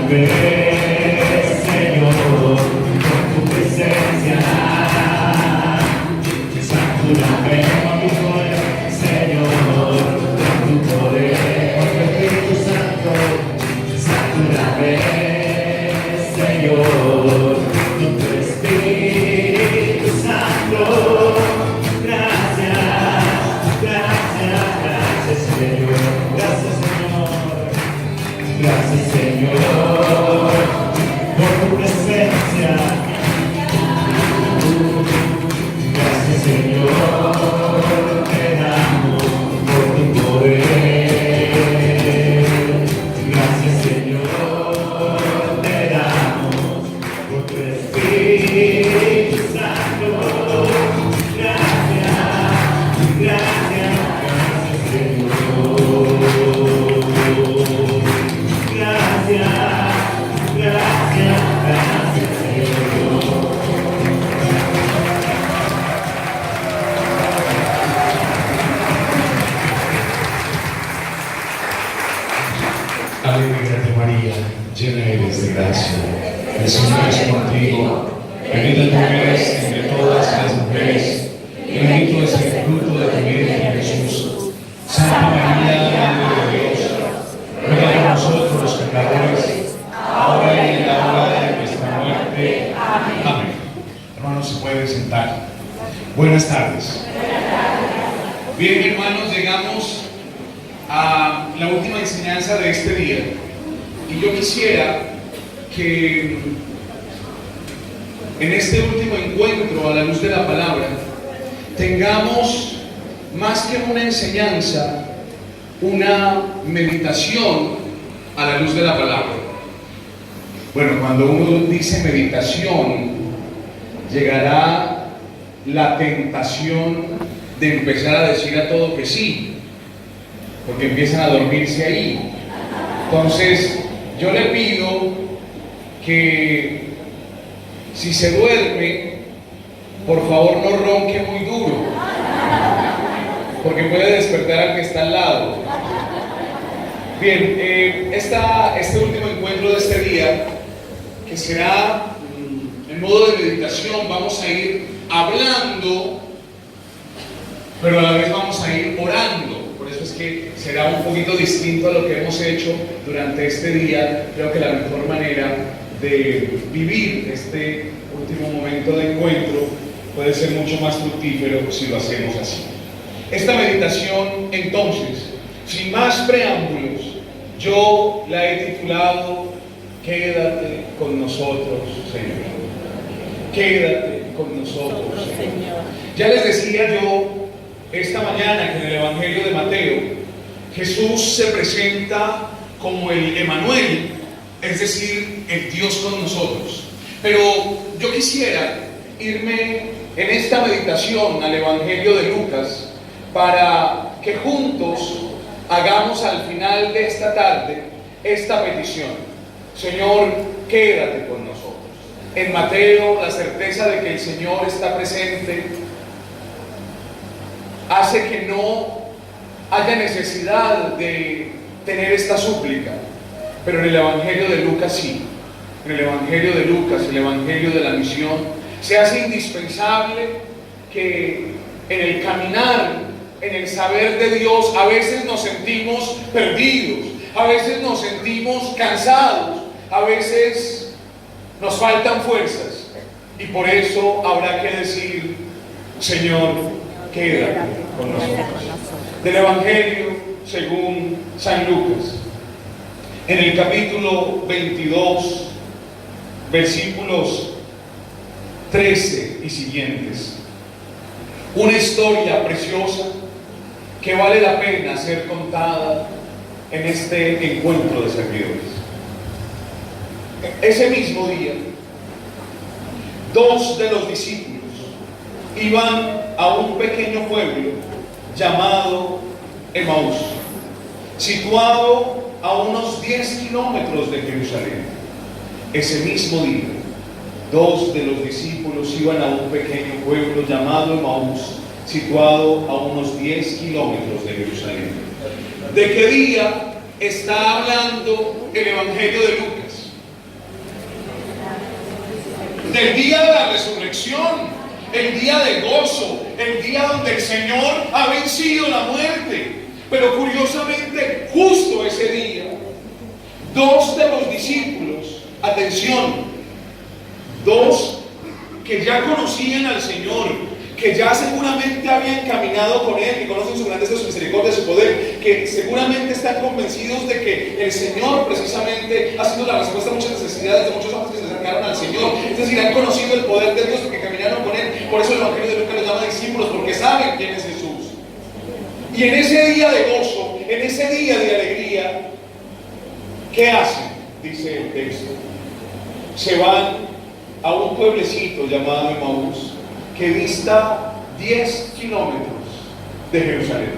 vez, Señor, con tu presencia. Santo una vez con tu poder, Señor, con tu poder. Con tu Espíritu Santo. Santo una vez, Señor, con tu Espíritu Santo. Gracias, gracias, gracias, Señor. Gracias, Señor. Gracias, Señor, por tu presencia. Gracias, Señor, te damos por tu poder. Gracias, Señor, te damos por tu Espíritu Santo. Gracias, gracias, gracias, Señor. Gracias, gracias, gracias, Señor. Aleluya María, llena eres de gracia. El Señor es contigo. Bendita tú eres entre todas las mujeres, y bendito es el fruto de tu vientre, Jesús. Santa María, Madre de Dios, ruega por nosotros los pecadores, ahora y en la hora de nuestra muerte. Amén. Hermanos, se pueden sentar. Buenas tardes. Bien, hermanos, llegamos a la última enseñanza de este día. Y yo quisiera que en este último encuentro a la luz de la palabra tengamos más que una enseñanza, una meditación a la luz de la palabra. Bueno, cuando uno dice meditación, llegará la tentación de empezar a decir a todo que sí, porque empiezan a dormirse ahí. Entonces, yo le pido que si se duerme, por favor no ronque muy duro, porque puede despertar al que está al lado. Bien, este último encuentro de este día, que será en modo de meditación, vamos a ir hablando, pero a la vez vamos a ir orando. Por eso es que será un poquito distinto a lo que hemos hecho durante este día. Creo que la mejor manera de vivir este último momento de encuentro puede ser mucho más fructífero si lo hacemos así. Esta meditación, entonces, sin más preámbulos, yo la he titulado Quédate con nosotros, Señor. Quédate con nosotros, Señor. Ya les decía yo esta mañana que en el Evangelio de Mateo Jesús se presenta como el Emmanuel, es decir, el Dios con nosotros. Pero yo quisiera irme en esta meditación al Evangelio de Lucas para que juntos hagamos al final de esta tarde esta petición: Señor, quédate con nosotros. En Mateo, la certeza de que el Señor está presente hace que no haya necesidad de tener esta súplica, pero en el Evangelio de Lucas sí. En el Evangelio de Lucas, el Evangelio de la misión, se hace indispensable que en el caminar, en el saber de Dios, a veces nos sentimos perdidos, a veces nos sentimos cansados, a veces nos faltan fuerzas, y por eso habrá que decir: Señor, quédate con nosotros. Del Evangelio según San Lucas, en el capítulo 22, versículos 13 y siguientes, una historia preciosa que vale la pena ser contada en este encuentro de servidores. Ese mismo día, dos de los discípulos iban a un pequeño pueblo llamado Emaús, situado a unos 10 kilómetros de Jerusalén. Ese mismo día, dos de los discípulos iban a un pequeño pueblo llamado Emaús, situado a unos 10 kilómetros de Jerusalén. ¿De qué día está hablando el Evangelio de Lucas? Del día de la resurrección, el día de gozo, el día donde el Señor ha vencido la muerte. Pero curiosamente, justo ese día, dos de los discípulos, atención, dos que ya conocían al Señor, que ya seguramente habían caminado con Él, que conocen su grandeza, su misericordia, su poder, que seguramente están convencidos de que el Señor precisamente ha sido la respuesta a muchas necesidades de muchos hombres que se acercaron al Señor. Es decir, han conocido el poder de Dios porque caminaron con Él. Por eso el Evangelio de Lucas los llama discípulos, porque saben quién es Jesús. Y en ese día de gozo, en ese día de alegría, ¿qué hacen? Dice el texto. Se van a un pueblecito llamado Emaús, que dista 10 kilómetros de Jerusalén.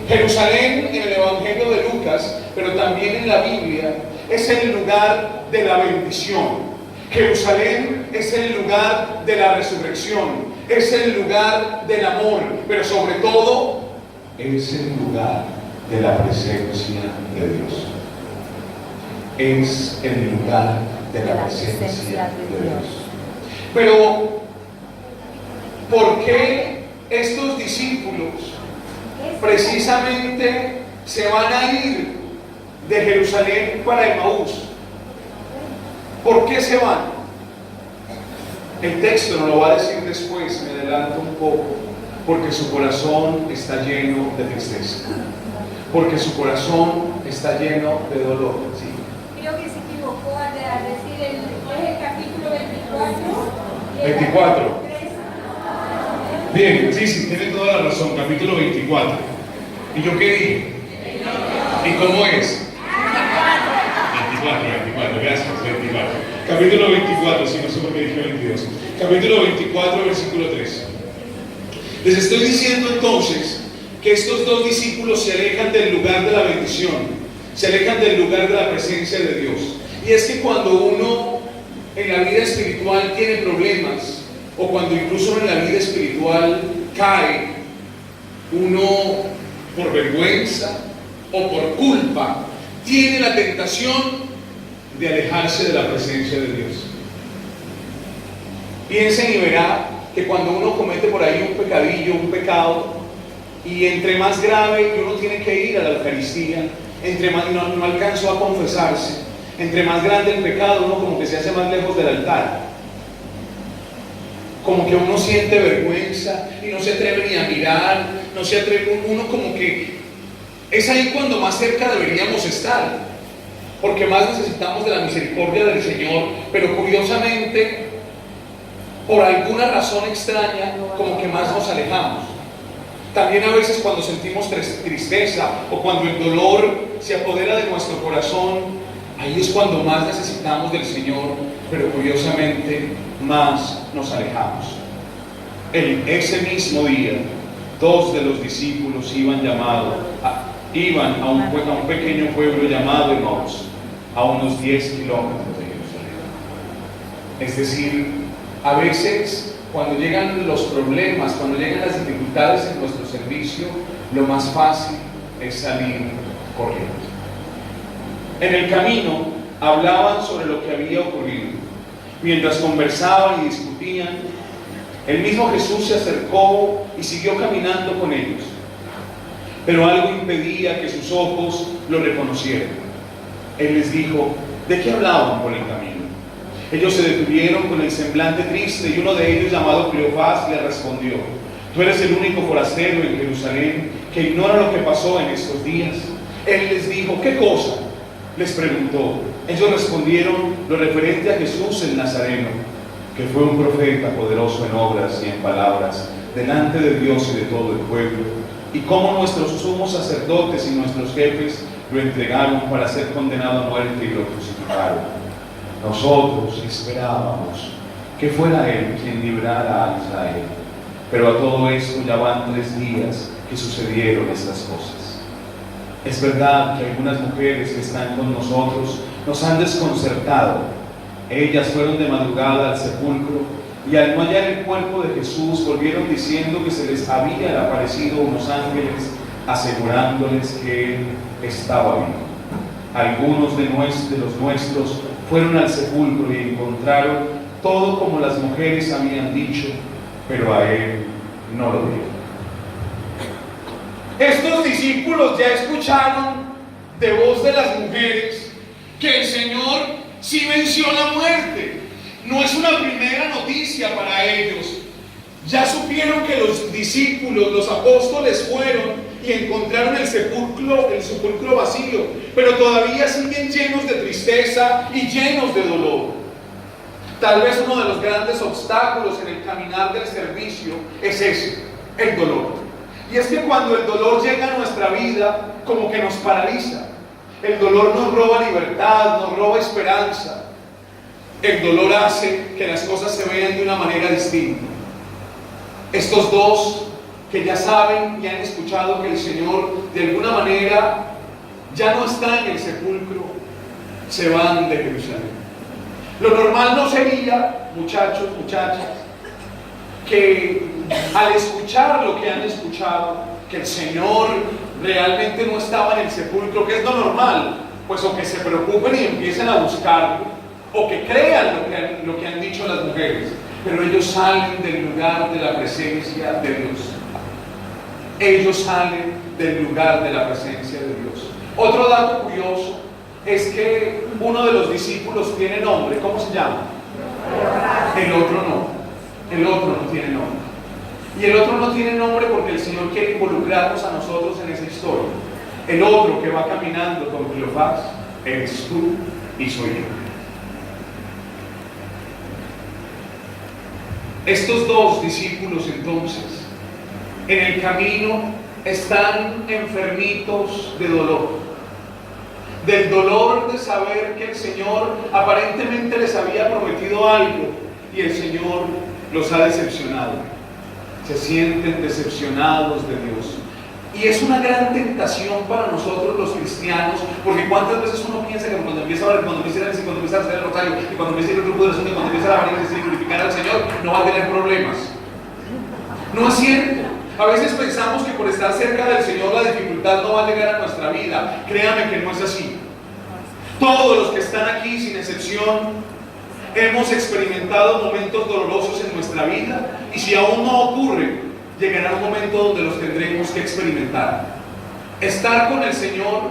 Jerusalén en el Evangelio de Lucas, pero también en la Biblia, es el lugar de la bendición. Jerusalén es el lugar de la resurrección, es el lugar del amor, pero sobre todo es el lugar de la presencia de Dios. Es el lugar de la presencia de Dios. Pero ¿por qué estos discípulos precisamente se van a ir de Jerusalén para Emaús? ¿Por qué se van? El texto nos lo va a decir después, me adelanto un poco, porque su corazón está lleno de tristeza, porque su corazón está lleno de dolor. ¿Sí? Creo que se equivocó al decir el capítulo 24. 24. Bien, sí, tiene toda la razón, capítulo 24. ¿Y yo qué dije? ¿Y cómo es? 24, gracias, 24. Capítulo 24, si no sé por qué dije 22. Capítulo 24, versículo 3. Les estoy diciendo entonces que estos dos discípulos se alejan del lugar de la bendición, se alejan del lugar de la presencia de Dios. Y es que cuando uno en la vida espiritual tiene problemas, o cuando incluso en la vida espiritual cae, uno por vergüenza o por culpa tiene la tentación de alejarse de la presencia de Dios. Piensen y verá que cuando uno comete por ahí un pecadillo, un pecado, y entre más grave que uno tiene que ir a la Eucaristía, entre más no alcanzó a confesarse, entre más grande el pecado, uno como que se hace más lejos del altar. Como que uno siente vergüenza y no se atreve ni a mirar, no se atreve, uno como que es ahí cuando más cerca deberíamos estar, porque más necesitamos de la misericordia del Señor, pero curiosamente, por alguna razón extraña, como que más nos alejamos. También a veces cuando sentimos tristeza o cuando el dolor se apodera de nuestro corazón, ahí es cuando más necesitamos del Señor, pero curiosamente más nos alejamos. Ese mismo día, dos de los discípulos iban a un pequeño pueblo llamado Emaús, a unos 10 kilómetros de Jerusalén. Es decir, a veces cuando llegan los problemas, cuando llegan las dificultades en nuestro servicio, lo más fácil es salir corriendo. En el camino hablaban sobre lo que había ocurrido. Mientras conversaban y discutían, el mismo Jesús se acercó y siguió caminando con ellos. Pero algo impedía que sus ojos lo reconocieran. Él les dijo: ¿de qué hablaban por el camino? Ellos se detuvieron con el semblante triste y uno de ellos, llamado Cleofás, le respondió: tú eres el único forastero en Jerusalén que ignora lo que pasó en estos días. Él les dijo: ¿qué cosa? Les preguntó. Ellos respondieron lo referente a Jesús el Nazareno, que fue un profeta poderoso en obras y en palabras delante de Dios y de todo el pueblo, y cómo nuestros sumos sacerdotes y nuestros jefes lo entregaron para ser condenado a muerte y lo crucificaron. Nosotros esperábamos que fuera Él quien librara a Israel, pero a todo esto ya van 3 días que sucedieron estas cosas. Es verdad que algunas mujeres que están con nosotros nos han desconcertado. Ellas fueron de madrugada al sepulcro y al no hallar el cuerpo de Jesús volvieron diciendo que se les habían aparecido unos ángeles asegurándoles que Él estaba vivo. Algunos de los nuestros fueron al sepulcro y encontraron todo como las mujeres habían dicho, pero a él no lo vieron. Estos discípulos ya escucharon de voz de las mujeres que el Señor sí venció la muerte. No es una primera noticia para ellos. Ya supieron que los discípulos, los apóstoles fueron y encontraron el sepulcro vacío, pero todavía siguen llenos de tristeza y llenos de dolor. Tal vez uno de los grandes obstáculos en el caminar del servicio es ese, el dolor. Y es que cuando el dolor llega a nuestra vida, como que nos paraliza. El dolor nos roba libertad, nos roba esperanza. El dolor hace que las cosas se vean de una manera distinta. Estos dos que ya saben y han escuchado que el Señor de alguna manera ya no está en el sepulcro, se van de Jerusalén. Lo normal no sería, muchachos, muchachas, que al escuchar lo que han escuchado, que el Señor realmente no estaba en el sepulcro, que es lo normal, pues o que se preocupen y empiecen a buscarlo, o que crean lo que han dicho las mujeres, pero ellos salen del lugar de la presencia de Dios. Ellos salen del lugar de la presencia de Dios. Otro dato curioso es que uno de los discípulos tiene nombre. ¿Cómo se llama? El otro no. El otro no tiene nombre. Y el otro no tiene nombre porque el Señor quiere involucrarnos a nosotros en esa historia. El otro que va caminando con Cleofás eres tú y soy yo. Estos dos discípulos entonces en el camino están enfermitos de dolor, del dolor de saber que el Señor aparentemente les había prometido algo y el Señor los ha decepcionado. Se sienten decepcionados de Dios. Y es una gran tentación para nosotros los cristianos, porque cuántas veces uno piensa que cuando empieza a orar, cuando empieza a hacer el rosario, y cuando empieza a ir al grupo de oración, y cuando empieza a venir y glorificar al Señor, no va a tener problemas. No es cierto. A veces pensamos que por estar cerca del Señor la dificultad no va a llegar a nuestra vida. Créame que no es así. Todos los que están aquí, sin excepción, hemos experimentado momentos dolorosos en nuestra vida, y si aún no ocurre, llegará un momento donde los tendremos que experimentar. Estar con el Señor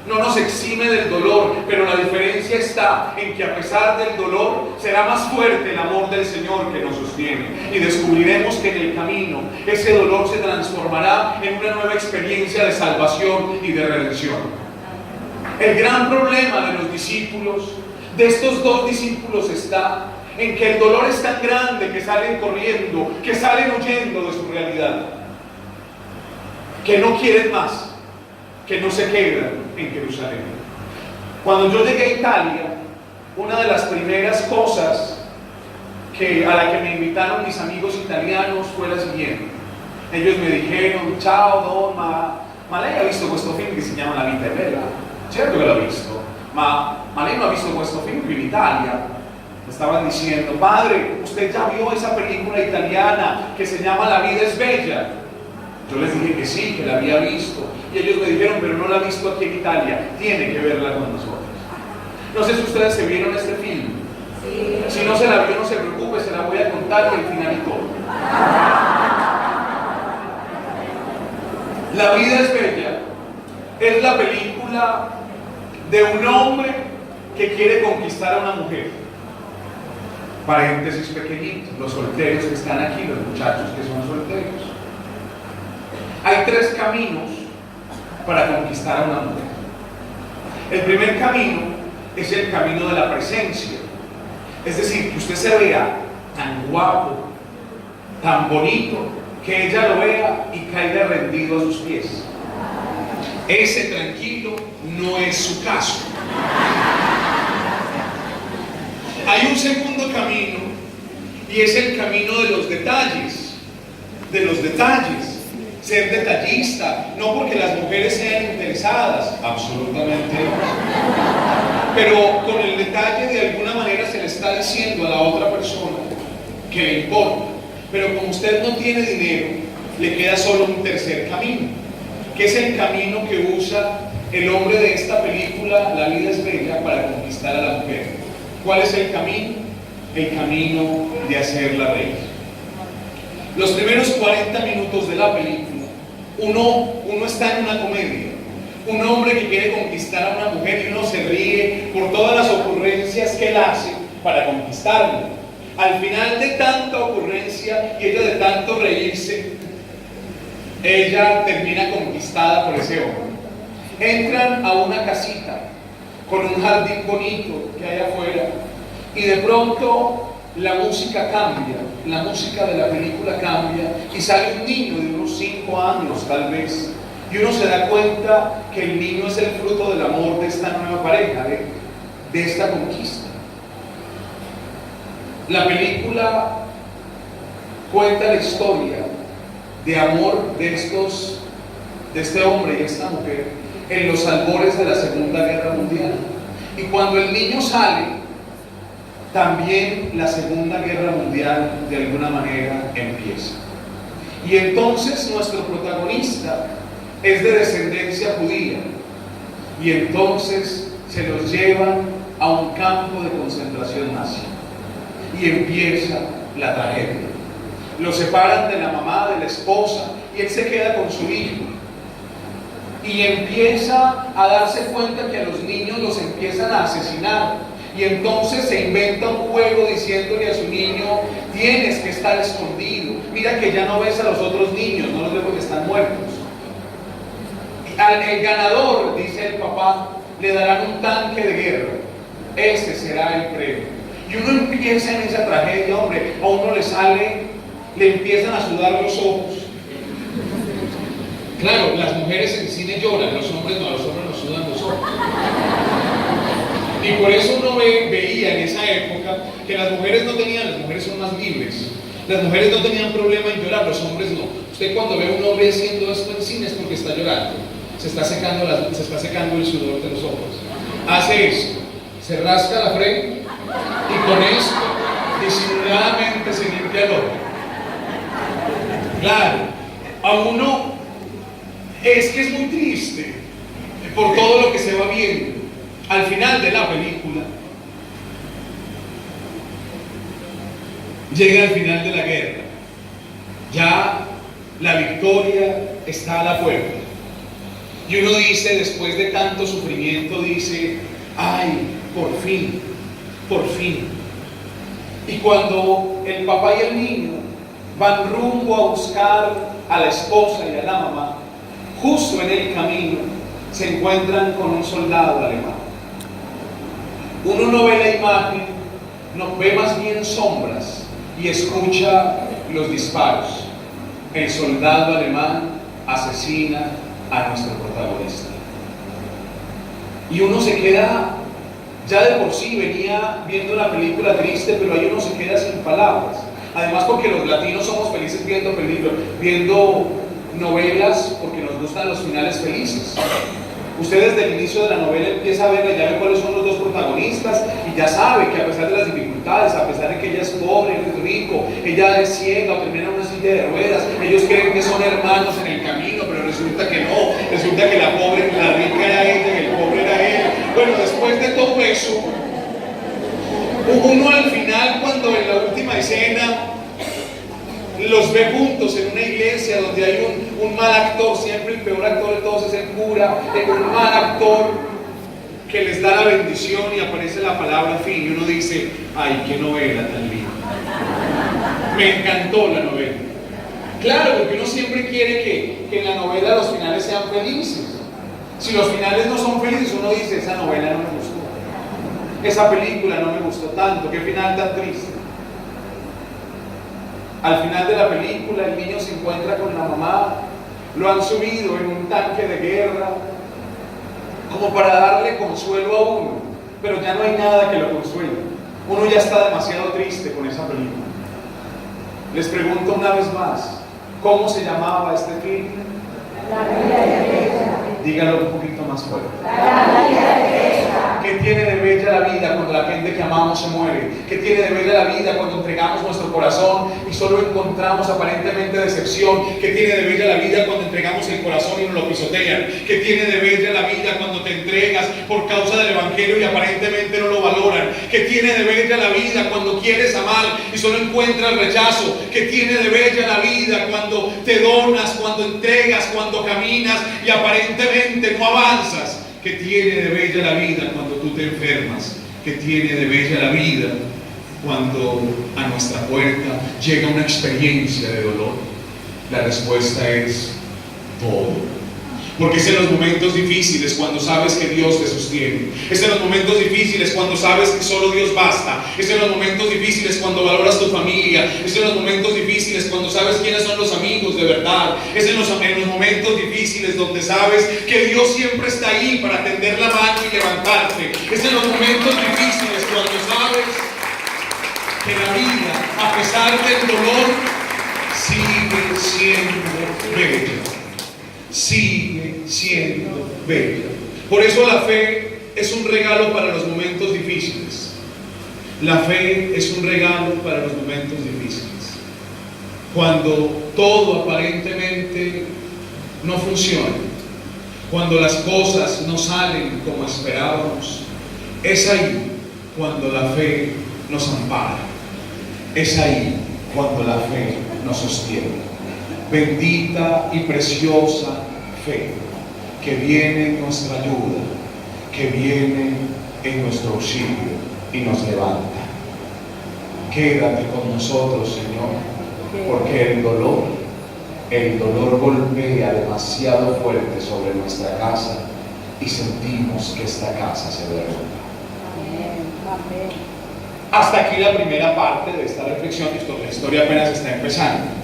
no nos exime del dolor, pero la diferencia está en que a pesar del dolor será más fuerte el amor del Señor que nos sostiene, y descubriremos que en el camino ese dolor se transformará en una nueva experiencia de salvación y de redención. El gran problema de los discípulos, de estos dos discípulos, está en que el dolor es tan grande que salen corriendo, que salen huyendo de su realidad, que no quieren más, que no se quedan en Jerusalén. Cuando yo llegué a Italia, una de las primeras cosas a la que me invitaron mis amigos italianos fue la siguiente. Ellos me dijeron: ciao Don, ma lei ha visto questo film che si chiama La vita è bella? Certo che l'ho visto, ma lei no ha visto questo film qui in Italia? Me estaban diciendo: padre, usted ya vio esa película italiana que se llama La vida es bella. Yo les dije que sí, que la había visto, y ellos me dijeron: pero no la ha visto aquí en Italia, tiene que verla con nosotros. No sé si ustedes se vieron este film. Sí. Si no se la vio, no se preocupe, se la voy a contar y al final y todo. La vida es bella es la película de un hombre que quiere conquistar a una mujer. Paréntesis pequeñitos, los solteros que están aquí, los muchachos que son solteros. Hay tres caminos para conquistar a una mujer. El primer camino es el camino de la presencia, es decir, que usted se vea tan guapo, tan bonito, que ella lo vea y caiga rendido a sus pies. Ese, tranquilo, no es su caso. Hay un segundo camino, y es el camino de los detalles. De los detalles. Ser detallista, no porque las mujeres sean interesadas, absolutamente no. Pero con el detalle de alguna manera se le está diciendo a la otra persona que le importa. Pero como usted no tiene dinero, le queda solo un tercer camino, que es el camino que usa el hombre de esta película, La vida es bella, para conquistar a la mujer. ¿Cuál es el camino? El camino de hacerla reír. Los primeros 40 minutos de la película, uno está en una comedia. Un hombre que quiere conquistar a una mujer y uno se ríe por todas las ocurrencias que él hace para conquistarla. Al final de tanta ocurrencia y ella de tanto reírse, ella termina conquistada por ese hombre. Entran a una casita con un jardín bonito que hay afuera y de pronto la música cambia, la música de la película cambia y sale un niño de unos 5 años tal vez y uno se da cuenta que el niño es el fruto del amor de esta nueva pareja, de esta conquista. La película cuenta la historia de amor de este hombre y esta mujer en los albores de la Segunda Guerra Mundial. Y cuando el niño sale, también la Segunda Guerra Mundial de alguna manera empieza. Y entonces nuestro protagonista es de descendencia judía. Y entonces se los llevan a un campo de concentración nazi. Y empieza la tragedia. Lo separan de la mamá, de la esposa, y él se queda con su hijo. Y empieza a darse cuenta que a los niños los empiezan a asesinar. Y entonces se inventa un juego diciéndole a su niño: tienes que estar escondido. Mira que ya no ves a los otros niños, no los ves porque están muertos. Al ganador, dice el papá, le darán un tanque de guerra. Ese será el premio. Y uno empieza en esa tragedia, hombre, a uno le empiezan a sudar los ojos. Claro, las mujeres en cine lloran, los hombres no, los hombres nos sudan los ojos. Y por eso uno veía en esa época que las mujeres son más libres. Las mujeres no tenían problema en llorar, los hombres no. Usted cuando ve a un hombre haciendo esto en cine es porque está llorando. Se está secando el sudor de los ojos. Hace esto, se rasca la frente y con esto disimuladamente se limpia el ojo. Claro, a uno es que es muy triste por todo lo que se va viendo. Al final de la película, llega el final de la guerra. Ya la victoria está a la puerta. Y uno dice, después de tanto sufrimiento, dice: ay, por fin, por fin. Y cuando el papá y el niño van rumbo a buscar a la esposa y a la mamá, justo en el camino se encuentran con un soldado alemán. Uno no ve la imagen, no ve más bien sombras y escucha los disparos. El soldado alemán asesina a nuestro protagonista. Y uno se queda, ya de por sí venía viendo una película triste, pero ahí uno se queda sin palabras. Además, porque los latinos somos felices viendo novelas, porque nos gustan los finales felices. Usted desde el inicio de la novela empieza a verla, ya ve cuáles son los dos protagonistas y ya sabe que a pesar de las dificultades, a pesar de que ella es pobre, él es rico, ella es ciega o termina en una silla de ruedas, ellos creen que son hermanos en el camino, pero resulta que no, resulta que la rica era ella y el pobre era él. Bueno, después de todo eso, uno al final, cuando en la última escena los ve juntos en una iglesia donde hay un mal actor, siempre el peor actor de todos es el cura, un mal actor que les da la bendición y aparece la palabra fin, y uno dice: ay, qué novela tan linda. Me encantó la novela. Claro, porque uno siempre quiere que en la novela los finales sean felices. Si los finales no son felices, uno dice: esa novela no me gustó, esa película no me gustó tanto, qué final tan triste. Al final de la película, el niño se encuentra con la mamá, lo han subido en un tanque de guerra, como para darle consuelo a uno, pero ya no hay nada que lo consuele. Uno ya está demasiado triste con esa película. Les pregunto una vez más, ¿cómo se llamaba este film? La vida de Teresa. Díganlo un poquito más fuerte. La vida de Teresa. ¿Qué tiene de bella bella la vida cuando la gente que amamos se muere? ¿Qué tiene de bella la vida cuando entregamos nuestro corazón y solo encontramos aparentemente decepción? ¿Qué tiene de bella la vida cuando entregamos el corazón y nos lo pisotean? ¿Qué tiene de bella la vida cuando te entregas por causa del evangelio y aparentemente no lo valoran? ¿Qué tiene de bella la vida cuando quieres amar y solo encuentras rechazo? ¿Qué tiene de bella la vida cuando te donas, cuando entregas, cuando caminas y aparentemente no avanzas? ¿Qué tiene de bella la vida cuando tú te enfermas? ¿Qué tiene de bella la vida cuando a nuestra puerta llega una experiencia de dolor? La respuesta es todo. Porque es en los momentos difíciles cuando sabes que Dios te sostiene. Es en los momentos difíciles cuando sabes que solo Dios basta. Es en los momentos difíciles cuando valoras tu familia. Es en los momentos difíciles cuando sabes quiénes son los amigos de verdad. Es en los momentos difíciles donde sabes que Dios siempre está ahí para tender la mano y levantarte. Es en los momentos difíciles cuando sabes que la vida, a pesar del dolor, sigue siendo bella. Sigue siendo bella. Por eso la fe es un regalo para los momentos difíciles. La fe es un regalo para los momentos difíciles. Cuando todo aparentemente no funciona, cuando las cosas no salen como esperábamos, es ahí cuando la fe nos ampara. Es ahí cuando la fe nos sostiene. Bendita y preciosa fe, que viene en nuestra ayuda, que viene en nuestro auxilio y nos levanta. Quédate con nosotros, Señor, porque el dolor golpea demasiado fuerte sobre nuestra casa y sentimos que esta casa se derrumba. Hasta aquí la primera parte de esta reflexión. La historia apenas está empezando.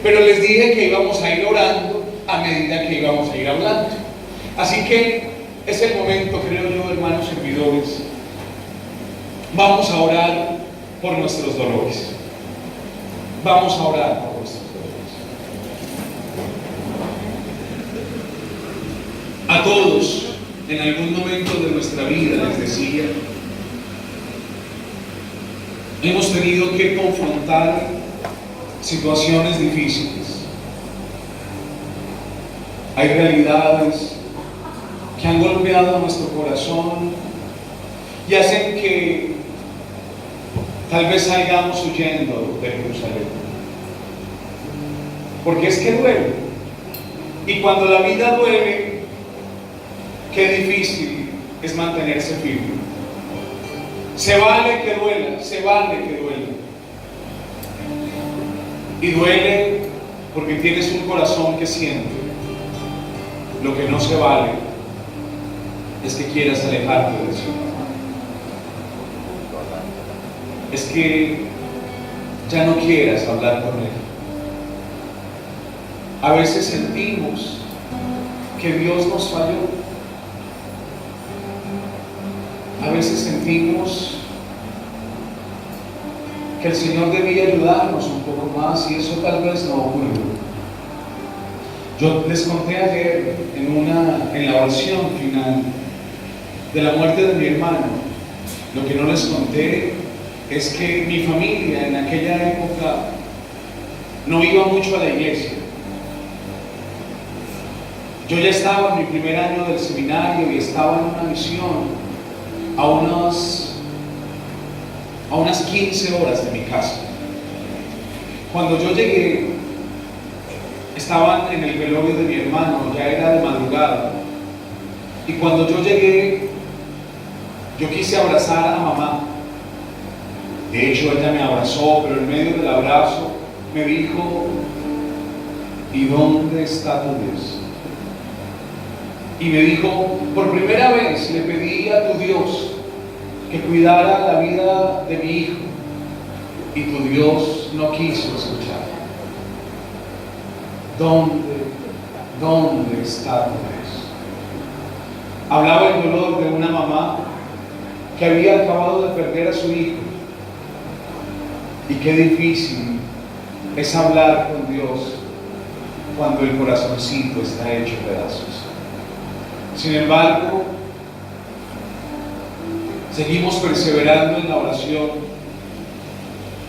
Pero les dije que íbamos a ir orando a medida que íbamos a ir hablando. Así que es el momento, creo yo, hermanos servidores. Vamos a orar por nuestros dolores. Vamos a orar por nuestros dolores. A todos, en algún momento de nuestra vida, les decía, hemos tenido que confrontar situaciones difíciles. Hay realidades que han golpeado nuestro corazón y hacen que tal vez salgamos huyendo de Jerusalén. Porque es que duele. Y cuando la vida duele, qué difícil es mantenerse firme. Se vale que duela, se vale que duela. Y duele porque tienes un corazón que siente. Lo que no se vale es que quieras alejarte de eso. Es que ya no quieras hablar con Él. A veces sentimos que Dios nos falló. A veces sentimos que el Señor debía ayudarnos un poco más y eso tal vez no ocurrió. Yo les conté ayer en la oración final de la muerte de mi hermano. Lo que no les conté es que mi familia en aquella época no iba mucho a la iglesia. Yo ya estaba en mi primer año del seminario y estaba en una misión a unas 15 horas de mi casa. Cuando yo llegué, estaban en el velorio de mi hermano, ya era de madrugada. Y cuando yo llegué, yo quise abrazar a mamá. De hecho, ella me abrazó, pero en medio del abrazo me dijo: ¿y dónde está tu Dios? Y me dijo: por primera vez le pedí a tu Dios que cuidara la vida de mi hijo, y tu Dios no quiso escuchar. ¿Dónde está tu Dios? Hablaba el dolor de una mamá que había acabado de perder a su hijo. Y qué difícil es hablar con Dios cuando el corazoncito está hecho pedazos. Sin embargo, Seguimos perseverando en la oración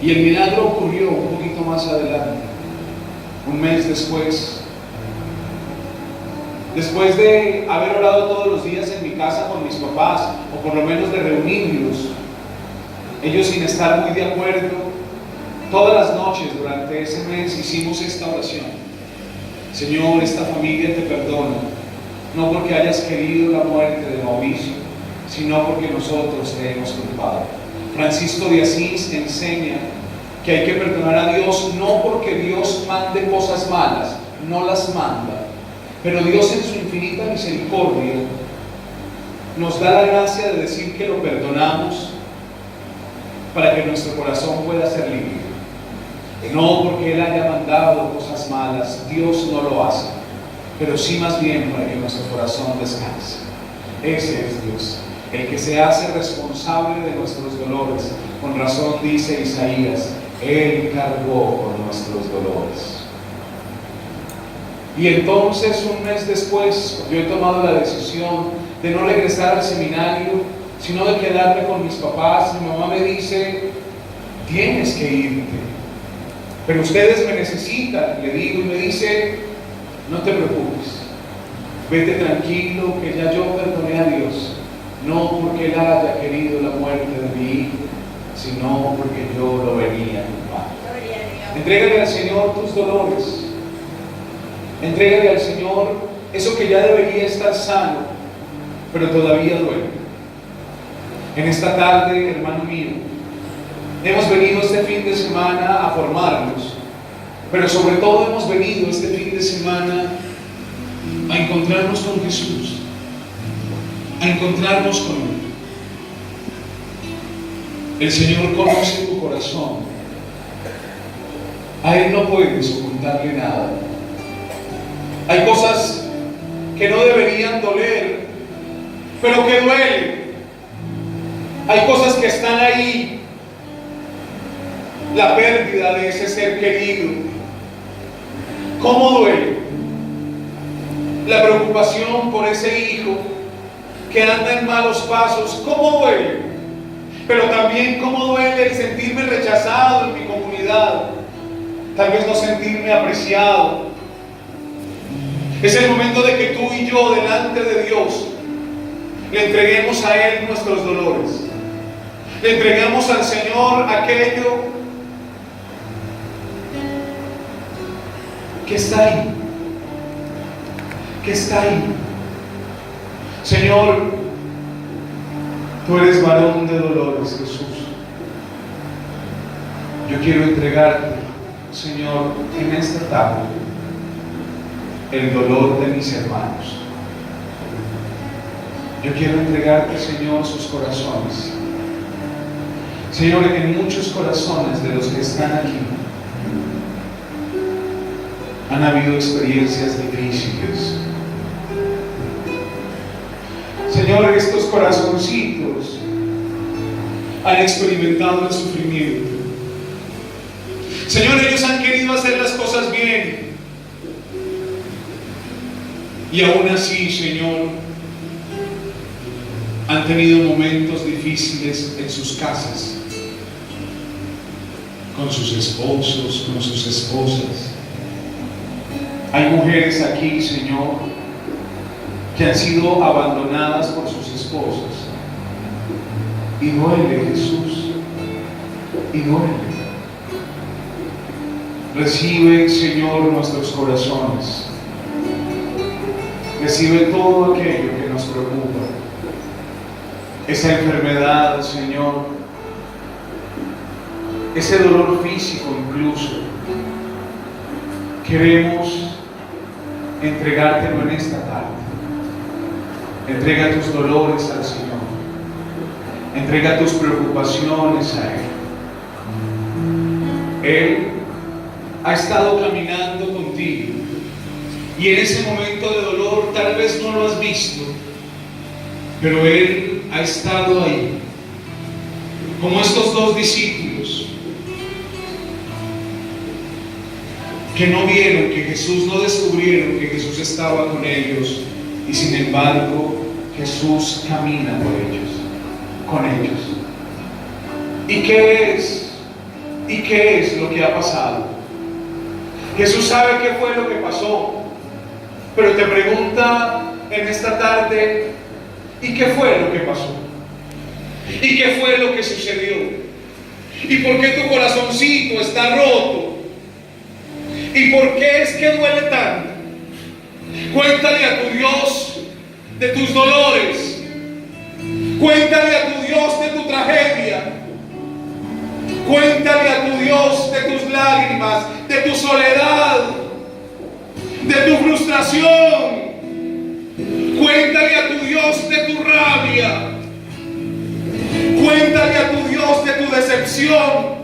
y el milagro ocurrió un poquito más adelante, un mes después. Después de haber orado todos los días en mi casa con mis papás, o por lo menos de reunirlos, ellos sin estar muy de acuerdo, todas las noches durante ese mes hicimos esta oración: Señor, esta familia te perdona, no porque hayas querido la muerte de Mauricio, sino porque nosotros te hemos culpado. Francisco de Asís enseña que hay que perdonar a Dios no porque Dios mande cosas malas, no las manda, pero Dios en su infinita misericordia nos da la gracia de decir que lo perdonamos para que nuestro corazón pueda ser libre. No porque Él haya mandado cosas malas, Dios no lo hace, pero sí más bien para que nuestro corazón descanse. Ese es Dios, el que se hace responsable de nuestros dolores. Con razón dice Isaías, Él cargó con nuestros dolores. Y entonces, un mes después, yo he tomado la decisión de no regresar al seminario, sino de quedarme con mis papás. Mi mamá me dice, tienes que irte, pero ustedes me necesitan, le digo, y me dice, no te preocupes, vete tranquilo, que ya yo perdoné a Dios, no porque Él haya querido la muerte de mi hijo, sino porque yo lo venía culpando. Entrégale al Señor tus dolores. Entrégale al Señor eso que ya debería estar sano, pero todavía duele. En esta tarde, hermano mío, hemos venido este fin de semana a formarnos, pero sobre todo hemos venido este fin de semana a encontrarnos con Jesús, a encontrarnos con Él. El Señor conoce tu corazón. A Él no puedes ocultarle nada. Hay cosas que no deberían doler, pero que duelen. Hay cosas que están ahí. La pérdida de ese ser querido. ¿Cómo duele? La preocupación por ese hijo que anda en malos pasos. ¿Cómo duele? Pero también cómo duele el sentirme rechazado en mi comunidad. Tal vez no sentirme apreciado. Es el momento de que tú y yo, delante de Dios, le entreguemos a Él nuestros dolores. Le entregamos al Señor aquello que está ahí. Que está ahí. Señor, tú eres varón de dolores, Jesús. Yo quiero entregarte, Señor, en esta tarde, el dolor de mis hermanos. Yo quiero entregarte, Señor, sus corazones. Señor, en muchos corazones de los que están aquí han habido experiencias difíciles. Señor, estos corazoncitos han experimentado el sufrimiento. Señor, ellos han querido hacer las cosas bien. Y aún así, Señor, han tenido momentos difíciles en sus casas, con sus esposos, con sus esposas. Hay mujeres aquí, Señor, que han sido abandonadas por sus esposos. Y duele, Jesús, y duele. Recibe, Señor, nuestros corazones. Recibe todo aquello que nos preocupa. Esa enfermedad, Señor, ese dolor físico incluso. Queremos entregártelo en esta tarde. Entrega tus dolores al Señor. Entrega tus preocupaciones a Él. Él ha estado caminando contigo. Y en ese momento de dolor tal vez no lo has visto, pero Él ha estado ahí. Como estos dos discípulos que no vieron que Jesús, no descubrieron que Jesús estaba con ellos, y sin embargo Jesús camina por ellos. con ellos. ¿Y qué es? ¿Y qué es lo que ha pasado? Jesús sabe qué fue lo que pasó, pero te pregunta en esta tarde, ¿y qué fue lo que pasó? ¿Y qué fue lo que sucedió? ¿Y por qué tu corazoncito está roto? ¿Y por qué es que duele tanto? Cuéntale a tu Dios de tus dolores. Cuéntale a tu Dios de tu tragedia. Cuéntale a tu Dios de tus lágrimas, de tu soledad, de tu frustración. Cuéntale a tu Dios de tu rabia. Cuéntale a tu Dios de tu decepción.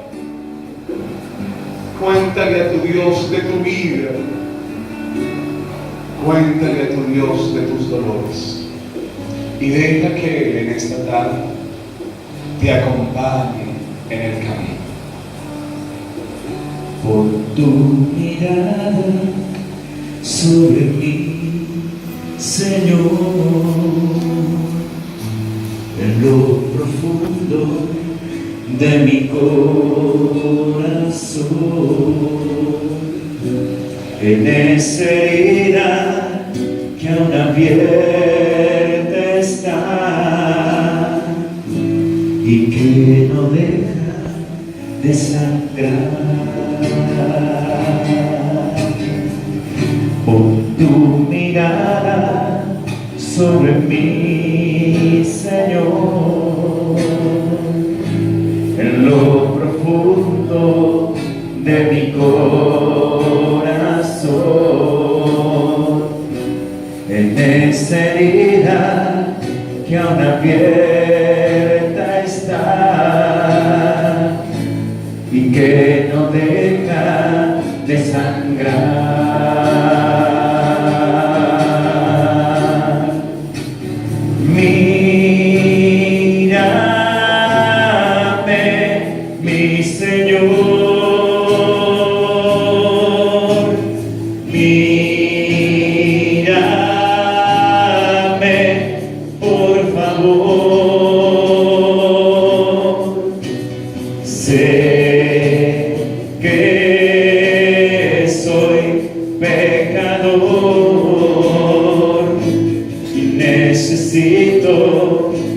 Cuéntale a tu Dios de tu vida. Cuéntale a tu Dios de tus dolores. Y deja que Él en esta tarde te acompañe en el camino. Por tu mirada sobre mí, Señor, en lo profundo de mi corazón, en esa herida que aún abierta está y que no deja de sangrar. Pon tu mirada sobre mí, Señor, en lo profundo de mi corazón, en esa herida que aún abierta está y que no deja de sangrar. Mírame, mi Señor, mírame, por favor. Sé que soy pecador y necesito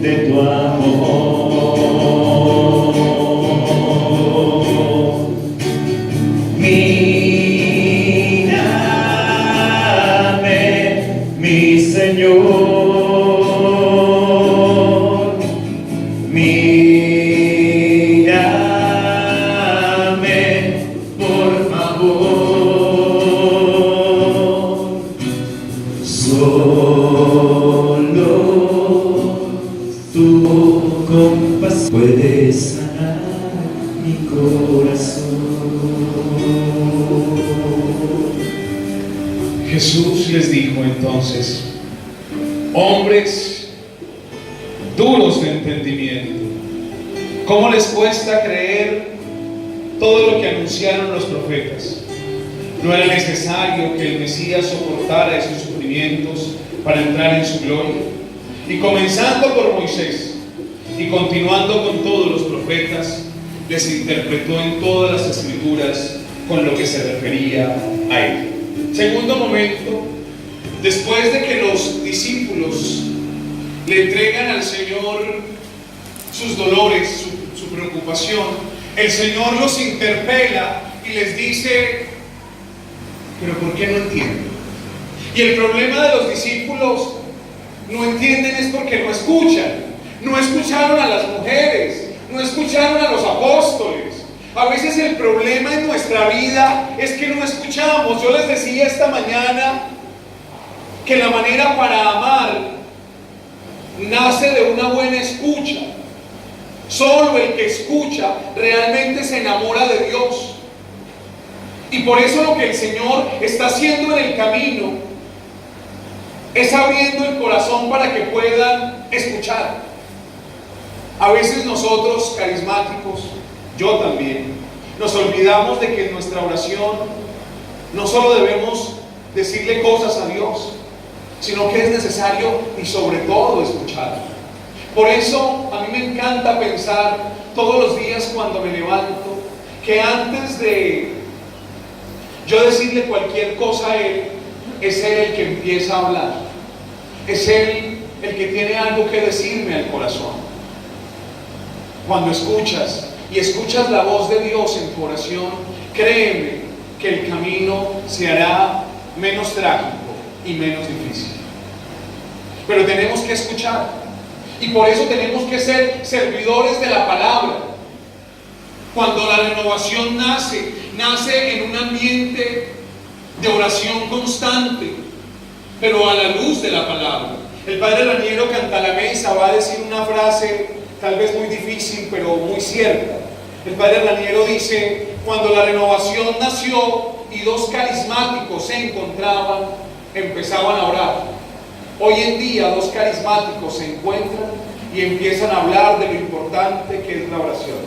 de tu amor. Mírame, mi Señor, mírame, por favor. Solo tu compasión puede sanar mi corazón. Jesús les dijo entonces: hombres duros de entendimiento, ¿cómo les cuesta creer todo lo que anunciaron los profetas? ¿No era necesario que el Mesías soportara esos sufrimientos para entrar en su gloria? Y comenzando por Moisés y continuando con todos los profetas, les interpretó en todas las escrituras con lo que se refería a él. Segundo momento, después de que los discípulos le entregan al Señor sus dolores, su preocupación, el Señor los interpela y les dice: ¿pero por qué no entienden? Y el problema de los discípulos no entienden es porque no escuchan. No escucharon a las mujeres, no escucharon a los apóstoles. A veces el problema en nuestra vida es que no escuchamos. Yo les decía esta mañana que la manera para amar nace de una buena escucha. Solo el que escucha realmente se enamora de Dios. Y por eso lo que el Señor está haciendo en el camino es abriendo el corazón para que puedan escuchar. A veces nosotros, carismáticos, yo también, nos olvidamos de que en nuestra oración no solo debemos decirle cosas a Dios, sino que es necesario y sobre todo escuchar. Por eso a mí me encanta pensar todos los días cuando me levanto, que antes de yo decirle cualquier cosa a Él, es Él el que empieza a hablar. Es Él el que tiene algo que decirme al corazón. Cuando escuchas la voz de Dios en tu oración, créeme que el camino se hará menos trágico y menos difícil. Pero tenemos que escuchar. Y por eso tenemos que ser servidores de la palabra. Cuando la renovación nace en un ambiente de oración constante, pero a la luz de la palabra. El padre Raniero Cantalamessa va a decir una frase tal vez muy difícil, pero muy cierta. El padre Raniero dice: cuando la renovación nació y dos carismáticos se encontraban, empezaban a orar. Hoy en día dos carismáticos se encuentran y empiezan a hablar de lo importante que es la oración.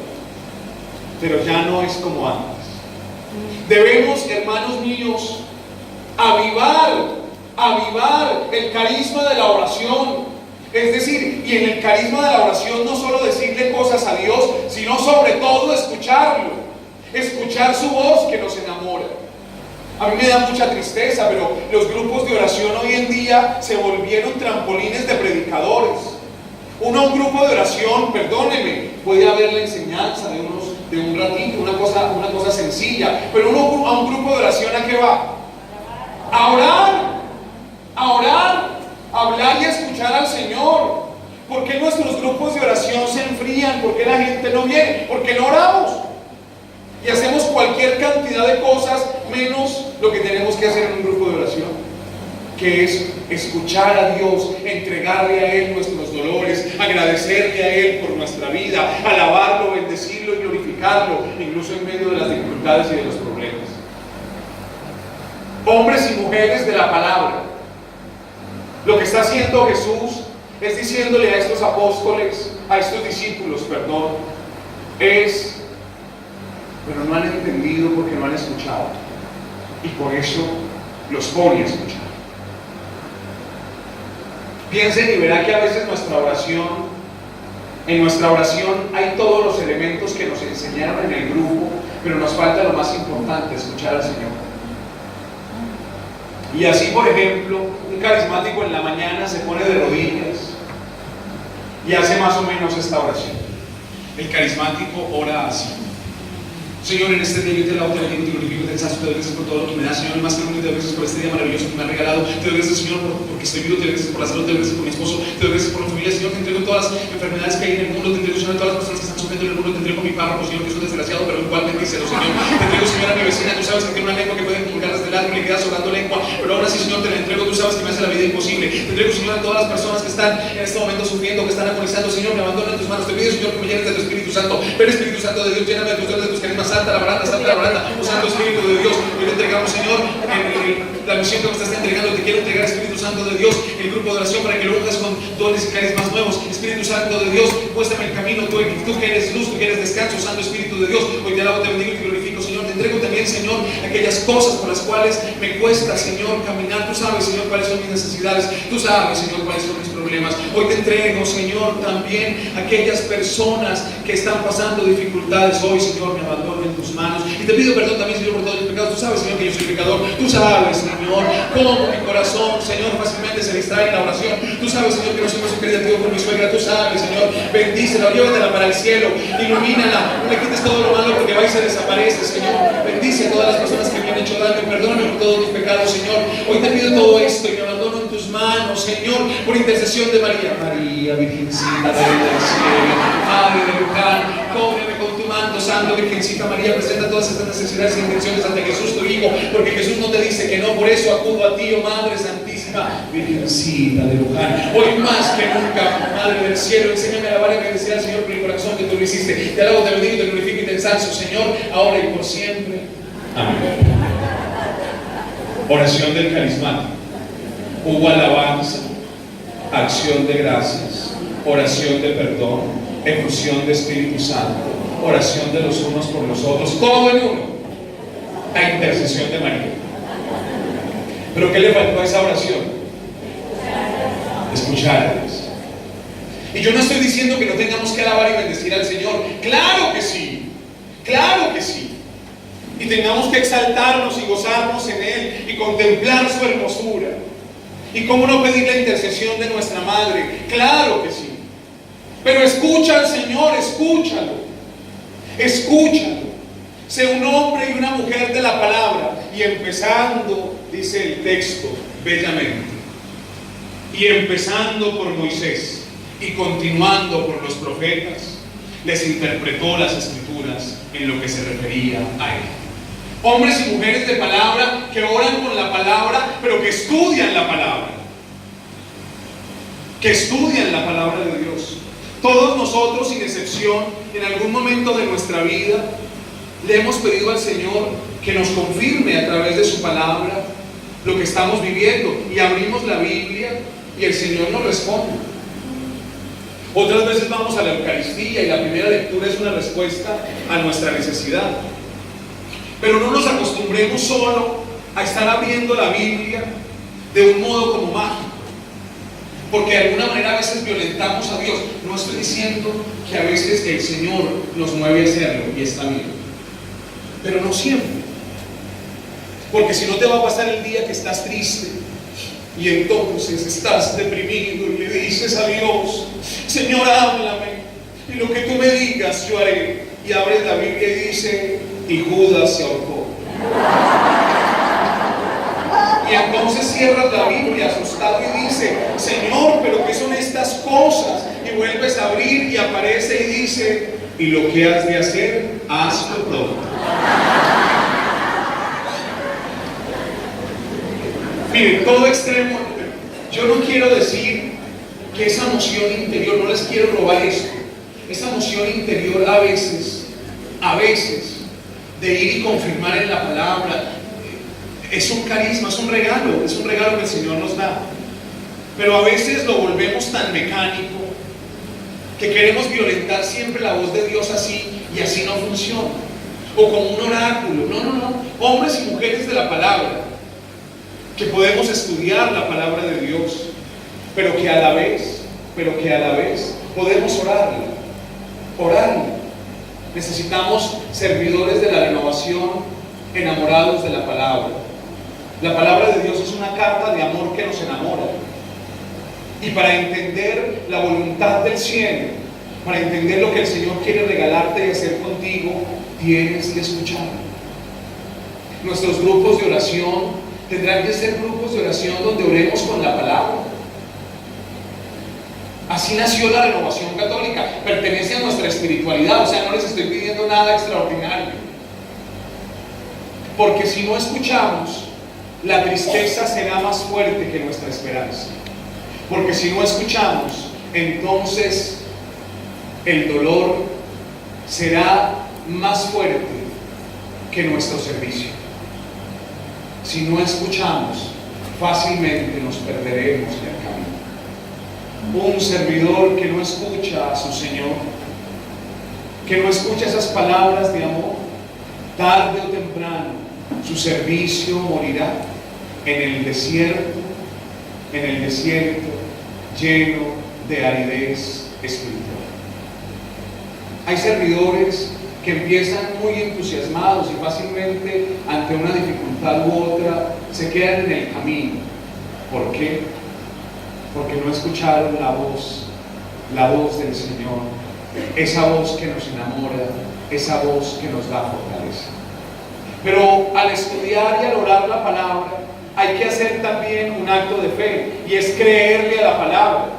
Pero ya no es como antes. Debemos, hermanos míos, avivar el carisma de la oración. Es decir, y en el carisma de la oración no solo decirle cosas a Dios, sino sobre todo escucharlo. Escuchar su voz que nos enamora. A mí me da mucha tristeza, pero los grupos de oración hoy en día se volvieron trampolines de predicadores. Uno a un grupo de oración, perdóneme, puede haber la enseñanza de un ratito, una cosa sencilla, pero uno a un grupo de oración, ¿a qué va? A orar, a hablar y a escuchar al Señor. ¿Por qué nuestros grupos de oración se enfrían? ¿Por qué la gente no viene? Porque no oramos. Y hacemos cualquier cantidad de cosas menos lo que tenemos que hacer en un grupo de oración, que es escuchar a Dios, entregarle a Él nuestros dolores, agradecerle a Él por nuestra vida, alabarlo, bendecirlo y glorificarlo, incluso en medio de las dificultades y de los problemas. Hombres y mujeres de la palabra, lo que está haciendo Jesús es diciéndole a estos apóstoles, a estos discípulos, pero no han entendido porque no han escuchado. Y por eso los pone a escuchar. Piensen y verá que a veces en nuestra oración hay todos los elementos que nos enseñaron en el grupo, pero nos falta lo más importante, escuchar al Señor. Y así, por ejemplo, un carismático en la mañana se pone de rodillas y hace más o menos esta oración. El carismático ora así: Señor, en este día yo te alabo, te bendigo, te glorifico, te exalto, te doy gracias por todo lo que me das, Señor, más que nunca te doy gracias por este día maravilloso que me has regalado, te doy gracias, Señor, porque estoy vivo, te doy gracias por la salud, te doy gracias por mi esposo, te doy gracias por mi familia, Señor, te entrego todas las enfermedades que hay en el mundo, te entrego, Señor, todas las personas que están sufriendo en el mundo, te entrego mi párroco, Señor, que es un desgraciado, pero igual bendícelo, Señor, te entrego, Señor, a mi vecina, tú sabes que tiene una lengua que puede divulgar desde el alma y le quedas orando lengua, pero ahora sí, Señor, te la entrego, tú sabes que me hace la vida imposible, te entrego, Señor, a todas las personas que están en este momento sufriendo, que están agonizando, Señor, me abandono en tus manos, te pido, Señor, que me llenes de tu Espíritu Santo, ven Espíritu Santo de Dios, lléname de tus dones, de tus carismas, santa la baranda, oh Santo Espíritu de Dios, hoy te entregamos, Señor, la misión que me estás entregando, te quiero entregar, Espíritu Santo de Dios, el grupo de oración para que lo hagas con dones y carismas nuevos. Espíritu Santo de Dios, muéstrame el camino, tú que eres luz, tú que eres descanso, Santo Espíritu de Dios, hoy te alabo, te bendigo y te glorifico, Señor, te entrego también, Señor, aquellas cosas por las cuales me cuesta, Señor, caminar, tú sabes, Señor, cuáles son mis necesidades, tú sabes, Señor, cuáles son mis problemas, hoy te entrego, Señor, también aquellas personas que están pasando dificultades, hoy, Señor, me abandono en tus manos, y te pido perdón también, Señor, por todos mis pecados, tú sabes, Señor, que yo soy pecador, tú sabes, Señor, cómo mi corazón, Señor, fácilmente se distrae en la oración, tú sabes, Señor, que no soy más creativo por mi suegra, tú sabes, Señor, bendícela, llévatela para el cielo, ilumínala, no le quites todo lo malo porque va y se desaparece, Señor, bendice a todas las personas que me han hecho daño, perdóname por todos mis pecados, Señor, hoy te pido todo esto y me abandono en tus manos, Señor, por intercesión de María, Virgencita del cielo, Madre de Luján, cóbreme con tu manto santo, Virgencita María, presenta todas estas necesidades e intenciones ante Jesús tu Hijo, porque Jesús no te dice que no, por eso acudo a ti, oh Madre Santísima, Virgencita de Luján, hoy más que nunca, Madre del cielo, enséñame a alabar y agradecer al Señor por el corazón que tú lo hiciste, te alabo, te bendigo, te glorifico y te ensalzo, Señor, ahora y por siempre, amén. Oración del carismático. Hubo alabanza, acción de gracias, oración de perdón, efusión de Espíritu Santo, oración de los unos por los otros, todo en uno, la intercesión de María. ¿Pero qué le faltó a esa oración? Escuchar a Dios. Y yo no estoy diciendo que no tengamos que alabar y bendecir al Señor. Claro que sí, claro que sí. Y tengamos que exaltarnos y gozarnos en Él y contemplar su hermosura. Y cómo no pedir la intercesión de nuestra Madre. Claro que sí. Pero escucha al Señor, escúchalo. Escúchalo. Sé un hombre y una mujer de la palabra. Y empezando, dice el texto, bellamente. Y empezando por Moisés y continuando por los profetas, les interpretó las escrituras en lo que se refería a Él. Hombres y mujeres de palabra que oran con la palabra, pero que estudian la palabra. Que estudian la palabra de Dios. Todos nosotros, sin excepción, en algún momento de nuestra vida, le hemos pedido al Señor que nos confirme a través de su palabra lo que estamos viviendo. Y abrimos la Biblia y el Señor nos responde. Otras veces vamos a la Eucaristía y la primera lectura es una respuesta a nuestra necesidad. Pero no nos acostumbremos solo a estar abriendo la Biblia de un modo como mágico, porque de alguna manera a veces violentamos a Dios. No estoy diciendo que a veces el Señor nos mueve a hacerlo y está bien, pero no siempre, porque si no te va a pasar el día que estás triste y entonces estás deprimido y le dices a Dios: Señor, háblame, y lo que tú me digas yo haré. Y abres la Biblia y dice: y Judas se ahorcó. Y entonces cierras la Biblia asustado y dice: Señor, pero ¿qué son estas cosas? Y vuelves a abrir y aparece y dice: y lo que has de hacer, hazlo pronto. Miren, todo extremo. Yo no quiero decir que esa emoción interior, no les quiero robar esto. Esa emoción interior a veces, de ir y confirmar en la palabra, es un carisma, es un regalo que el Señor nos da. Pero a veces lo volvemos tan mecánico que queremos violentar siempre la voz de Dios así, y así no funciona. O como un oráculo. No. Hombres y mujeres de la palabra, que podemos estudiar la palabra de Dios, pero que a la vez podemos orarla. Necesitamos servidores de la renovación, enamorados de la palabra. La palabra de Dios es una carta de amor que nos enamora. Y para entender la voluntad del cielo, para entender lo que el Señor quiere regalarte y hacer contigo, tienes que escuchar. Nuestros grupos de oración tendrán que ser grupos de oración donde oremos con la palabra. Así nació la renovación católica. Pertenece a nuestra espiritualidad. O sea, no les estoy pidiendo nada extraordinario. Porque si no escuchamos, la tristeza será más fuerte que nuestra esperanza. Porque si no escuchamos, entonces el dolor será más fuerte que nuestro servicio. Si no escuchamos, fácilmente nos perderemos en el camino. Un servidor que no escucha a su Señor, que no escucha esas palabras de amor, tarde o temprano su servicio morirá en el desierto lleno de aridez espiritual. Hay servidores que empiezan muy entusiasmados y fácilmente ante una dificultad u otra se quedan en el camino. ¿Por qué? Porque no escucharon la voz del Señor, esa voz que nos enamora, esa voz que nos da fortaleza. Pero al estudiar y al orar la palabra, hay que hacer también un acto de fe, y es creerle a la palabra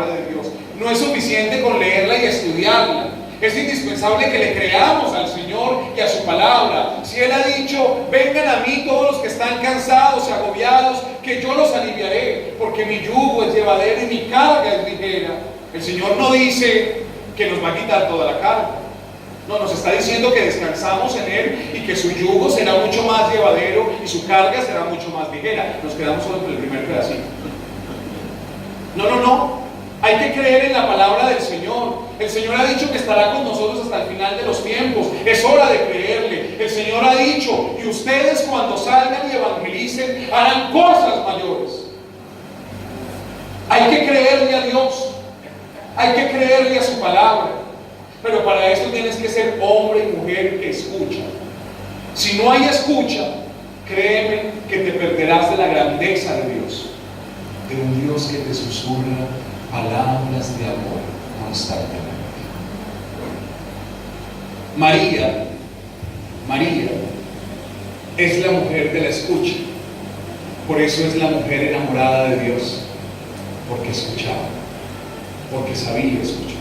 de Dios. No es suficiente con leerla y estudiarla. Es indispensable que le creamos al Señor y a su palabra. Si Él ha dicho: vengan a mí todos los que están cansados y agobiados, que yo los aliviaré, porque mi yugo es llevadero y mi carga es ligera. El Señor no dice que nos va a quitar toda la carga. No, nos está diciendo que descansamos en Él y que su yugo será mucho más llevadero y su carga será mucho más ligera. Nos quedamos solo con el primer pedacito. No. Hay que creer en la palabra del Señor. El Señor ha dicho que estará con nosotros hasta el final de los tiempos. Es hora de creerle. El Señor ha dicho: y ustedes cuando salgan y evangelicen harán cosas mayores. Hay que creerle a Dios, hay que creerle a su palabra, pero para eso tienes que ser hombre y mujer que escucha. Si no hay escucha, créeme que te perderás de la grandeza de Dios, de un Dios que te susurra palabras de amor constantemente. María es la mujer de la escucha. Por eso es la mujer enamorada de Dios, porque escuchaba, porque sabía escuchar.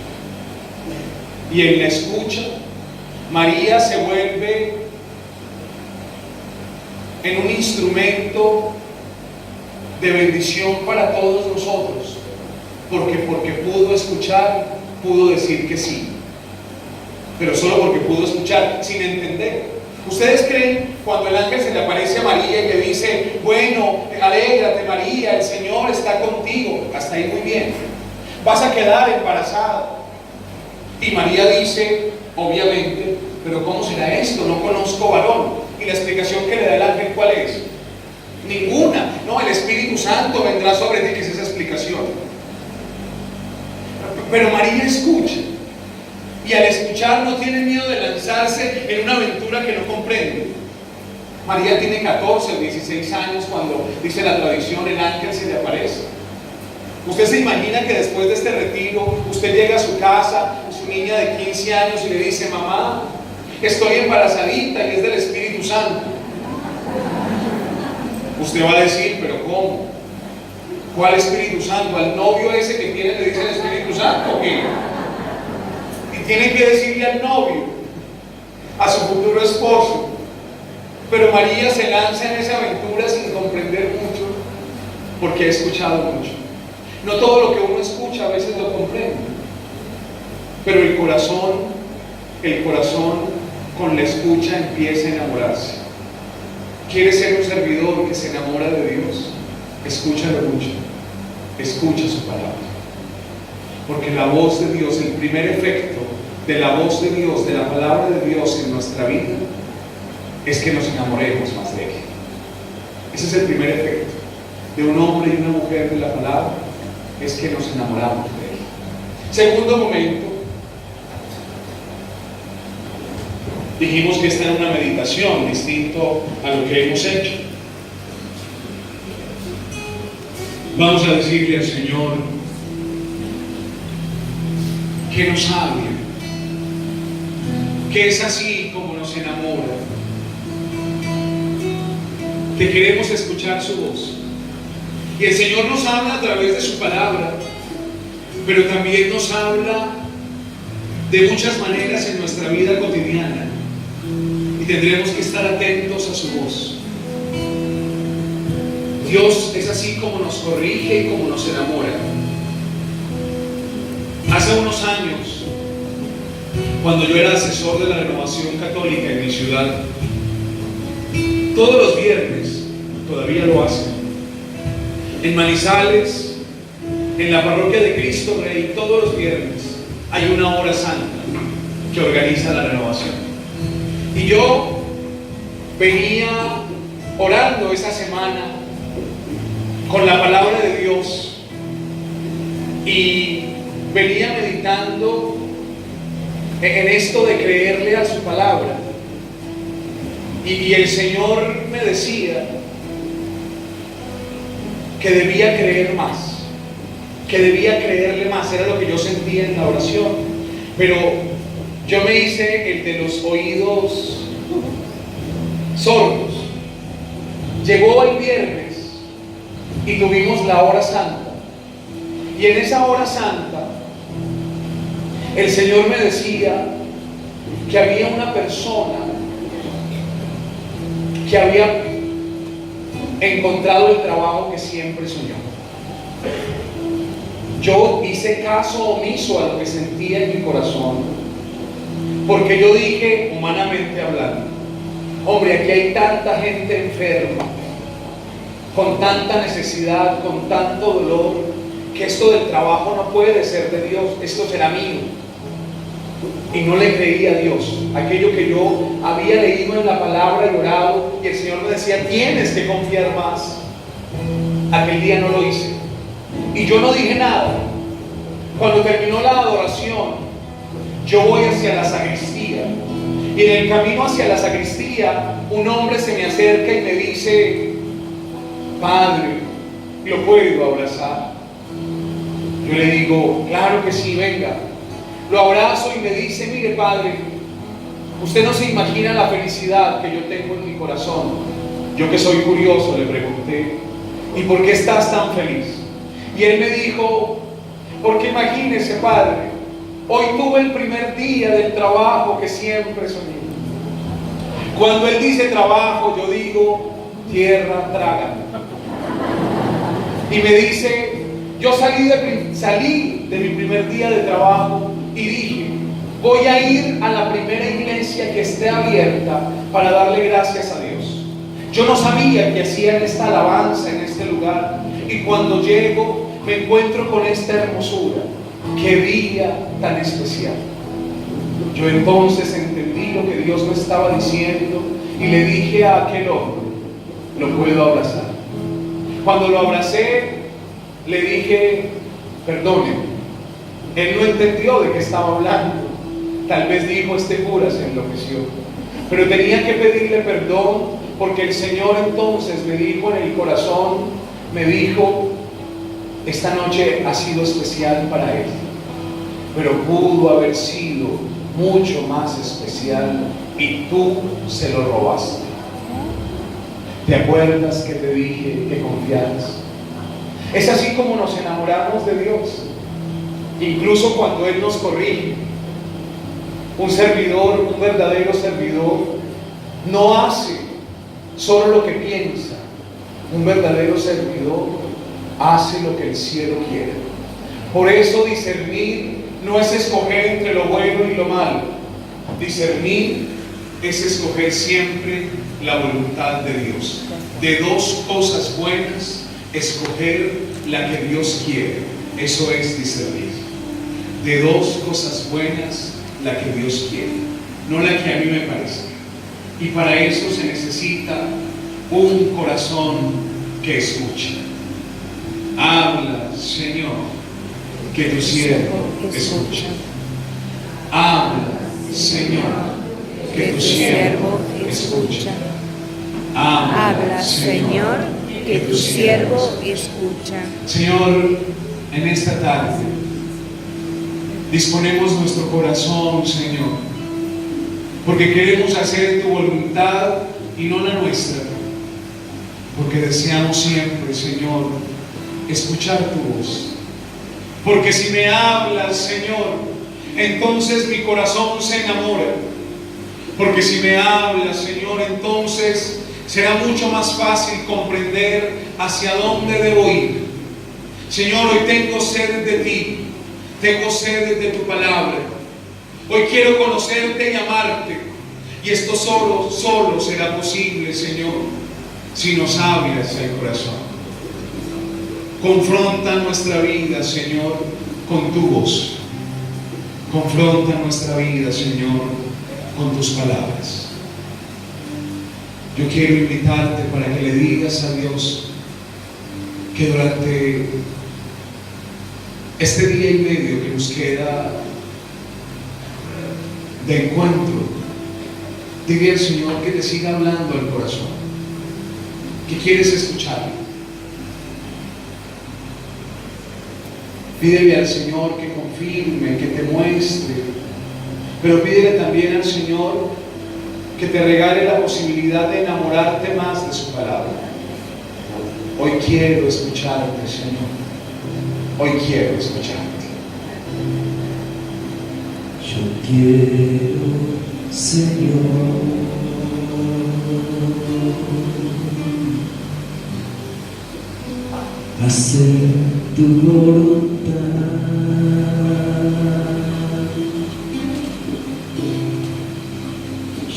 Y en la escucha, María se vuelve en un instrumento de bendición para todos nosotros, porque pudo escuchar, pudo decir que sí, pero solo porque pudo escuchar, sin entender. ¿Ustedes creen cuando el ángel se le aparece a María y le dice, bueno, alégrate María, el Señor está contigo? Hasta ahí muy bien. Vas a quedar embarazada. Y María dice, obviamente, pero ¿cómo será esto? No conozco varón. Y la explicación que le da el ángel, ¿cuál es? Ninguna. No, el Espíritu Santo vendrá sobre ti, que es esa explicación. Pero María escucha. Y al escuchar no tiene miedo de lanzarse en una aventura que no comprende. María tiene 14 o 16 años cuando, dice la tradición, el ángel se le aparece. Usted se imagina que después de este retiro, usted llega a su casa, su niña de 15 años, y le dice, mamá, estoy embarazadita y es del Espíritu Santo. Usted va a decir, pero ¿cómo? ¿Cuál Espíritu Santo? ¿Al novio ese que tiene le dice el Espíritu Santo o qué? Tiene que decirle al novio, a su futuro esposo. Pero María se lanza en esa aventura sin comprender mucho, porque ha escuchado mucho. No todo lo que uno escucha a veces lo comprende, pero el corazón con la escucha empieza a enamorarse. ¿Quiere ser un servidor que se enamora de Dios? Escúchalo mucho, escucha su palabra. Porque la voz de Dios, el primer efecto de la voz de Dios, de la palabra de Dios en nuestra vida, es que nos enamoremos más de Él. Ese es el primer efecto de un hombre y una mujer de la palabra, es que nos enamoramos de Él. Segundo momento, dijimos que esta era una meditación distinto a lo que hemos hecho. Vamos a decirle al Señor que nos hable, que es así como nos enamora, que queremos escuchar su voz. Y el Señor nos habla a través de su palabra, pero también nos habla de muchas maneras en nuestra vida cotidiana, y tendremos que estar atentos a su voz. Dios es así como nos corrige y como nos enamora. Hace unos años, cuando yo era asesor de la Renovación Católica en mi ciudad, todos los viernes, todavía lo hacen, en Manizales, en la parroquia de Cristo Rey, todos los viernes hay una hora santa que organiza la Renovación. Y yo venía orando esa semana con la palabra de Dios y venía meditando en esto de creerle a su palabra. Y el Señor me decía que debía creer más, que debía creerle más. Era lo que yo sentía en la oración. Pero yo me hice el de los oídos sordos. Llegó el viernes y tuvimos la hora santa. Y en esa hora santa, el Señor me decía que había una persona que había encontrado el trabajo que siempre soñó. Yo hice caso omiso a lo que sentía en mi corazón, porque yo dije, humanamente hablando, hombre, aquí hay tanta gente enferma, con tanta necesidad, con tanto dolor, que esto del trabajo no puede ser de Dios, esto será mío. Y no le creí a Dios aquello que yo había leído en la palabra y orado, y el Señor me decía, tienes que confiar más. Aquel día no lo hice. Y yo no dije nada. Cuando terminó la adoración, yo voy hacia la sacristía. Y en el camino hacia la sacristía, un hombre se me acerca y me dice: Padre, ¿lo puedo abrazar? Yo le digo: claro que sí, venga. Lo abrazo y me dice: mire, padre, usted no se imagina la felicidad que yo tengo en mi corazón. Yo, que soy curioso, le pregunté: ¿y por qué estás tan feliz? Y él me dijo: porque imagínese, padre, hoy tuve el primer día del trabajo que siempre soñé. Cuando él dice trabajo, yo digo: tierra, trágame. Y me dice: yo salí de mi primer día de trabajo y dije: voy a ir a la primera iglesia que esté abierta para darle gracias a Dios. Yo no sabía que hacían esta alabanza en este lugar, y cuando llego me encuentro con esta hermosura. ¡Qué día tan especial! Yo entonces entendí lo que Dios me estaba diciendo y le dije a aquel hombre: lo puedo abrazar. Cuando lo abracé, le dije: perdóneme. Él no entendió de qué estaba hablando. Tal vez dijo: este cura se enloqueció. Pero tenía que pedirle perdón, porque el Señor entonces me dijo en el corazón, me dijo: esta noche ha sido especial para él, pero pudo haber sido mucho más especial y tú se lo robaste. ¿Te acuerdas que te dije que confiaras? Es así como nos enamoramos de Dios. Incluso cuando Él nos corrige, un servidor, un verdadero servidor, no hace solo lo que piensa. Un verdadero servidor hace lo que el cielo quiere. Por eso discernir no es escoger entre lo bueno y lo malo. Discernir es escoger siempre la voluntad de Dios. De dos cosas buenas, escoger la que Dios quiere. Eso es discernir. De dos cosas buenas, la que Dios quiere, no la que a mí me parece. Y para eso se necesita un corazón que escuche. Habla, Señor, que tu siervo escucha. Habla, Señor, que tu siervo escucha. Habla, Señor, que tu siervo escucha. Señor, en esta tarde disponemos nuestro corazón, Señor, porque queremos hacer tu voluntad y no la nuestra, porque deseamos siempre, Señor, escuchar tu voz. Porque si me hablas, Señor, entonces mi corazón se enamora. Porque si me hablas, Señor, entonces será mucho más fácil comprender hacia dónde debo ir. Señor, hoy tengo sed de ti, tengo sed de tu palabra. Hoy quiero conocerte y amarte. Y esto solo será posible, Señor, si nos hablas al corazón. Confronta nuestra vida, Señor, con tu voz. Confronta nuestra vida, Señor, con tus palabras. Yo quiero invitarte para que le digas a Dios que durante este día y medio que nos queda de encuentro, dile al Señor que te siga hablando al corazón, que quieres escucharlo. Pídele al Señor que confirme, que te muestre, pero pídele también al Señor que te regale la posibilidad de enamorarte más de su palabra. Hoy quiero escucharte, Señor. Hoy quiero escucharte. Yo quiero, Señor, hacer tu voluntad.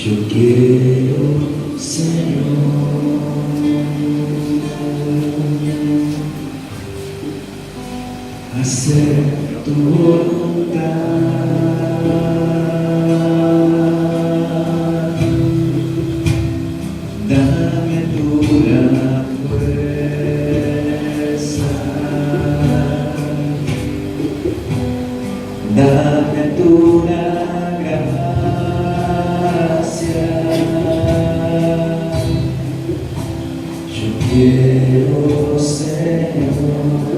Yo quiero, Señor, hacer tu voluntad. Dame tu gran fuerza. la gracia. Yo quiero, Señor,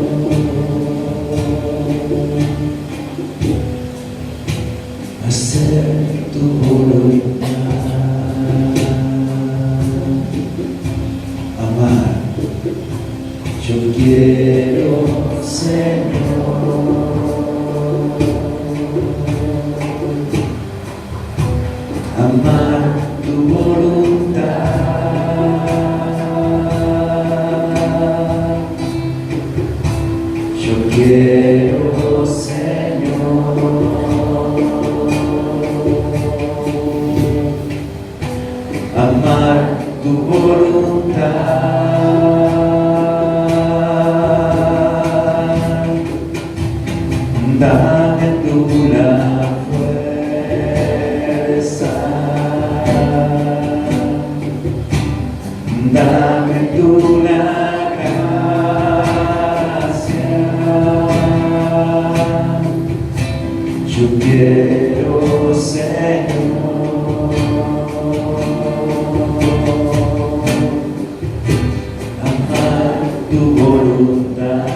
hacer tu voluntad, amar. Yo quiero, Señor, amar tu voluntad. Yo quiero, Señor, amar tu voluntad. Dame tú la fuerza, dame tú la gracia. Yo quiero, Señor, amar tu voluntad,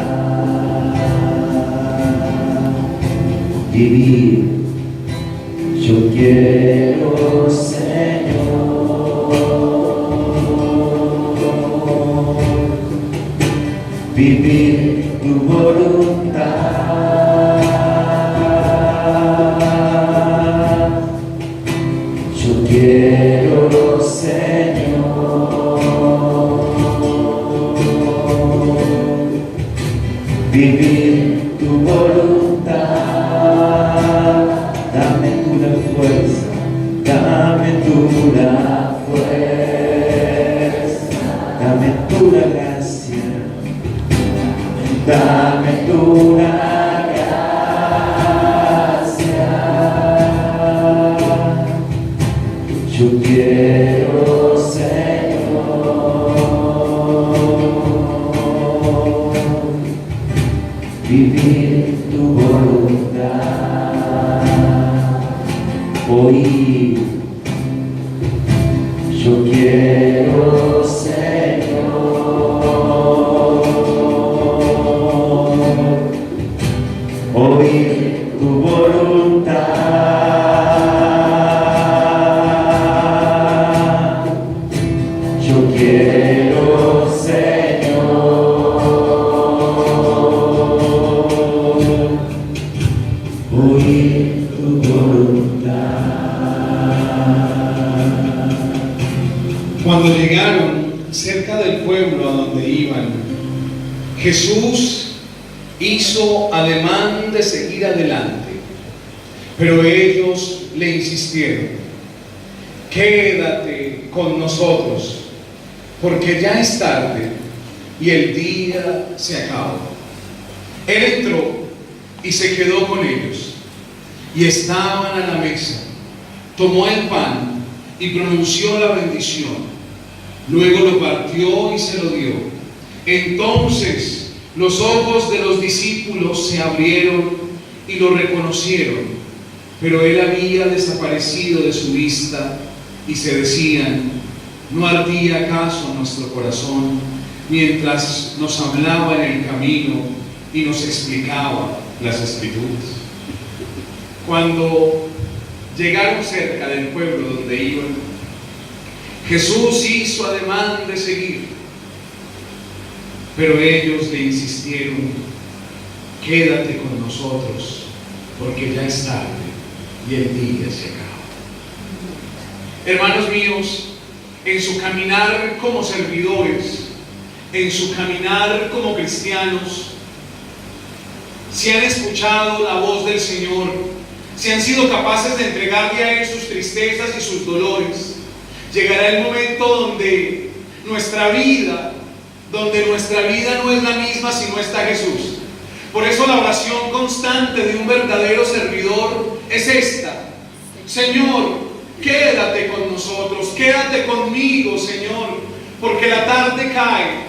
vivir. Yo quiero, Señor, vivir tu voluntad. Yo quiero, Señor, vivir tu voluntad. Dame tú la fuerza, dame tú la fuerza, dame tú la gracia, dame tú la gracia. Yo quiero, Señor, vivir tu voluntad, oír. Yo quiero, Señor, oír tu voluntad. Yo quiero, Señor, oír tu voluntad. Cuando llegaron cerca del pueblo a donde iban, Jesús hizo ademán de seguir adelante, pero ellos le insistieron: quédate con nosotros, porque ya es tarde y el día se acaba. Él entró y se quedó con ellos, y estaban a la mesa. Tomó el pan y pronunció la bendición. Luego lo partió y se lo dio. Entonces los ojos de los discípulos se abrieron y lo reconocieron, pero él había desaparecido de su vista, y se decían: ¿no ardía acaso nuestro corazón mientras nos hablaba en el camino y nos explicaba las Escrituras? Cuando llegaron cerca del pueblo donde iban, Jesús hizo ademán de seguir, pero ellos le insistieron: quédate con nosotros, porque ya es tarde y el día se acaba. Hermanos míos, en su caminar como servidores, en su caminar como cristianos, si han escuchado la voz del Señor, si han sido capaces de entregarle a Él sus tristezas y sus dolores, llegará el momento donde nuestra vida no es la misma si no está Jesús. Por eso la oración constante de un verdadero servidor es esta: Señor, quédate con nosotros, quédate conmigo, Señor, porque la tarde cae,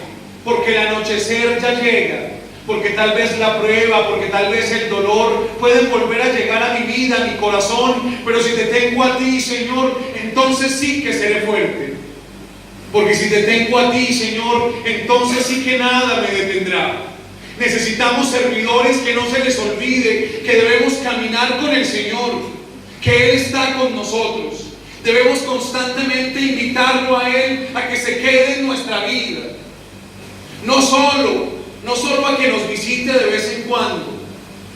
porque el anochecer ya llega, porque tal vez la prueba, porque tal vez el dolor pueden volver a llegar a mi vida, a mi corazón, pero si te tengo a ti, Señor, entonces sí que seré fuerte. Porque si te tengo a ti, Señor, entonces sí que nada me detendrá. Necesitamos servidores que no se les olvide que debemos caminar con el Señor, que Él está con nosotros. Debemos constantemente invitarlo a Él a que se quede en nuestra vida. No solo a que nos visite de vez en cuando,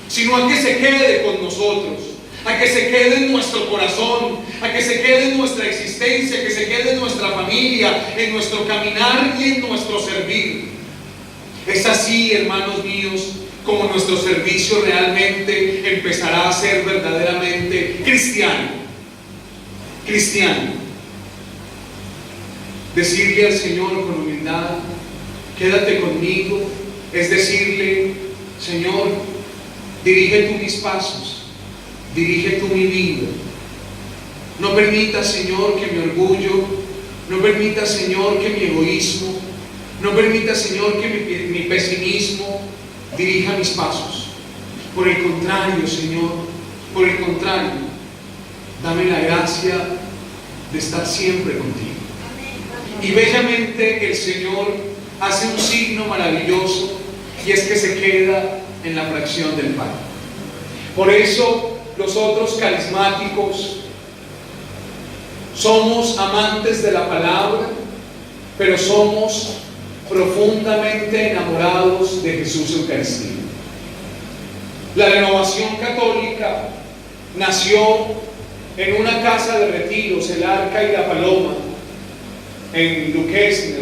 sino a que se quede con nosotros, a que se quede en nuestro corazón, a que se quede en nuestra existencia, que se quede en nuestra familia, en nuestro caminar y en nuestro servir. Es así, hermanos míos, como nuestro servicio realmente empezará a ser verdaderamente cristiano. Decirle al Señor con humildad, quédate conmigo, es decirle, Señor, dirige tú mis pasos, dirige tú mi vida. No permita, Señor, que mi orgullo, no permita, Señor, que mi egoísmo, no permita, Señor, que mi pesimismo dirija mis pasos. Por el contrario, Señor, por el contrario, dame la gracia de estar siempre contigo. Y bellamente el Señor hace un signo maravilloso, y es que se queda en la fracción del pan. Por eso los otros carismáticos somos amantes de la palabra, pero somos profundamente enamorados de Jesús Eucaristía. La Renovación Católica nació en una casa de retiros, el Arca y la Paloma, en Duquesne,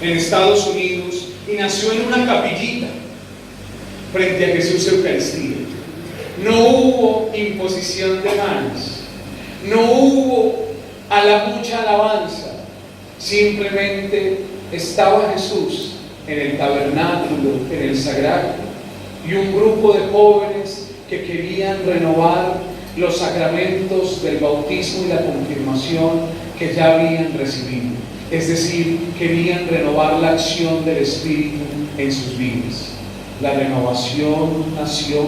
en Estados Unidos, y nació en una capillita frente a Jesús Eucaristía. No hubo imposición de manos, no hubo mucha alabanza, simplemente estaba Jesús en el tabernáculo, en el sagrario, y un grupo de jóvenes que querían renovar los sacramentos del bautismo y la confirmación que ya habían recibido. Es decir, querían renovar la acción del Espíritu en sus vidas. La renovación nació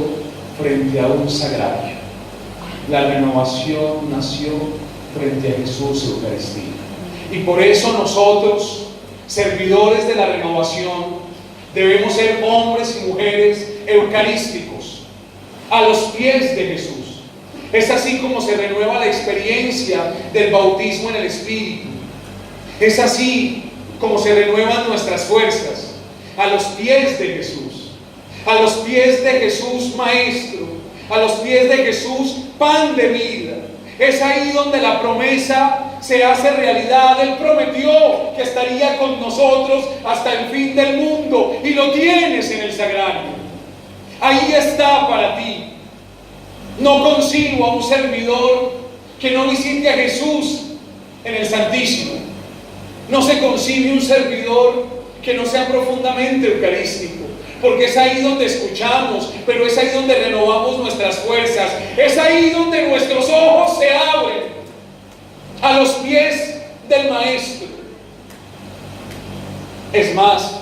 frente a un sagrario. La renovación nació frente a Jesús Eucaristía. Y por eso nosotros, servidores de la renovación, debemos ser hombres y mujeres eucarísticos, a los pies de Jesús. Es así como se renueva la experiencia del bautismo en el Espíritu. Es así como se renuevan nuestras fuerzas, a los pies de Jesús, a los pies de Jesús Maestro, a los pies de Jesús Pan de vida. Es ahí donde la promesa se hace realidad. Él prometió que estaría con nosotros hasta el fin del mundo, y lo tienes en el sagrario. Ahí está para ti. No consigo a un servidor que no visite a Jesús en el Santísimo. No se concibe un servidor que no sea profundamente eucarístico, porque es ahí donde escuchamos, pero es ahí donde renovamos nuestras fuerzas, es ahí donde nuestros ojos se abren a los pies del Maestro. Es más,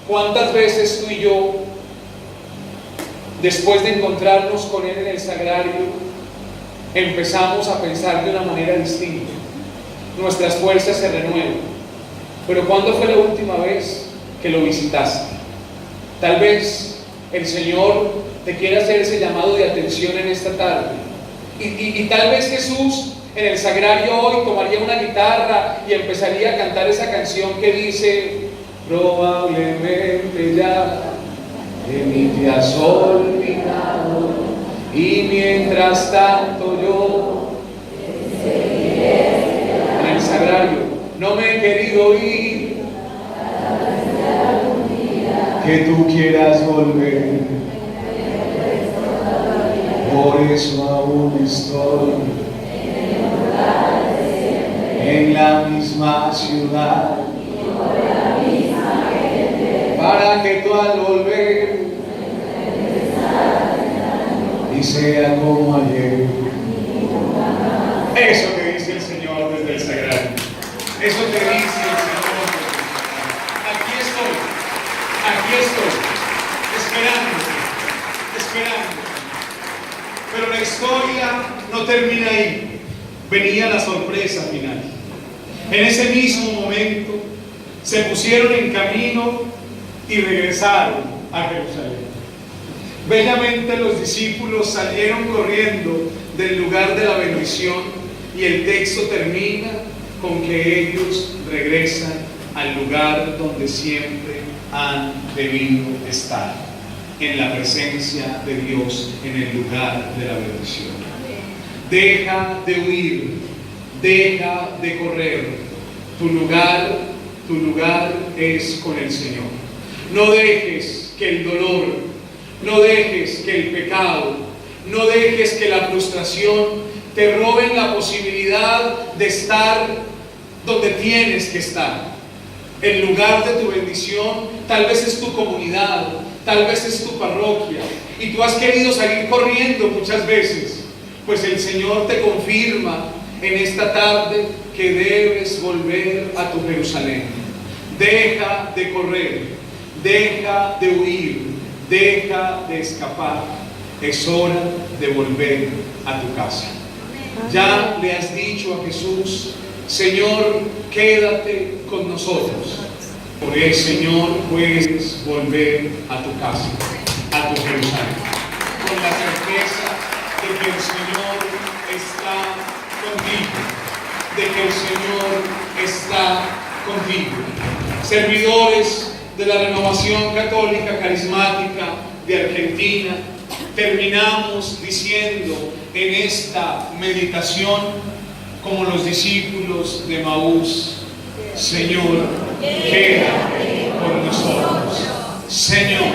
¿cuántas veces tú y yo, después de encontrarnos con Él en el sagrario, empezamos a pensar de una manera distinta? Nuestras fuerzas se renuevan. Pero ¿cuándo fue la última vez que lo visitaste? Tal vez el Señor te quiere hacer ese llamado de atención en esta tarde. Y tal vez Jesús en el sagrario hoy tomaría una guitarra y empezaría a cantar esa canción que dice: probablemente ya de mí te has olvidado, y mientras tanto yo en el sagrario no me he querido ir, que tú quieras volver, por eso aún estoy en la misma ciudad, para que tú al volver y sea como ayer. Eso que dice el Señor desde el sagrario, eso que dice el Señor. Aquí estoy, no termina ahí. Venía la sorpresa final. En ese mismo momento se pusieron en camino y regresaron a Jerusalén. Bellamente los discípulos salieron corriendo del lugar de la bendición y el texto termina con que ellos regresan al lugar donde siempre han debido estar, en la presencia de Dios, en el lugar de la bendición. Deja de huir, deja de correr. Tu lugar es con el Señor. No dejes que el dolor, no dejes que el pecado, no dejes que la frustración te roben la posibilidad de estar donde tienes que estar. El lugar de tu bendición tal vez es tu comunidad, tal vez es tu parroquia, y tú has querido salir corriendo muchas veces. Pues el Señor te confirma en esta tarde que debes volver a tu Jerusalén. Deja de correr, deja de huir, deja de escapar. Es hora de volver a tu casa. Ya le has dicho a Jesús: Señor, quédate con nosotros. Por el Señor puedes volver a tu casa, a tu Jerusalén, con la certeza de que el Señor está contigo, de que el Señor está contigo. Servidores de la Renovación Católica Carismática de Argentina, terminamos diciendo en esta meditación, como los discípulos de Maús: Señor, quédate con nosotros. Señor,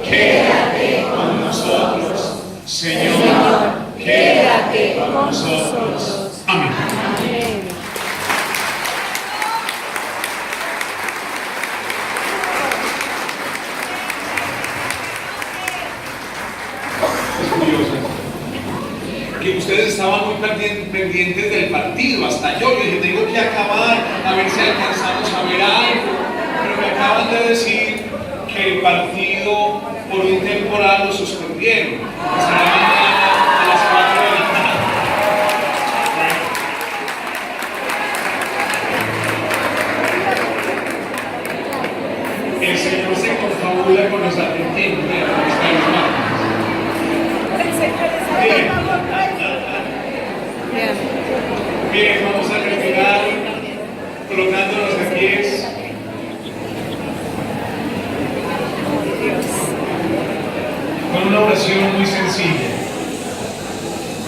quédate con nosotros. Señor, quédate con nosotros. Amén. Es curioso que ustedes estaban muy pendientes del partido, hasta yo dije: tengo que acabar a ver si alcanzamos a ver algo, pero me acaban de decir que el partido por un temporal lo suspendieron. Estará mañana a las 4 de la tarde. El Señor se confabula con los argentinos, con los carismáticos. Bien, vamos a retirar colocándonos de pies. Con una oración muy sencilla,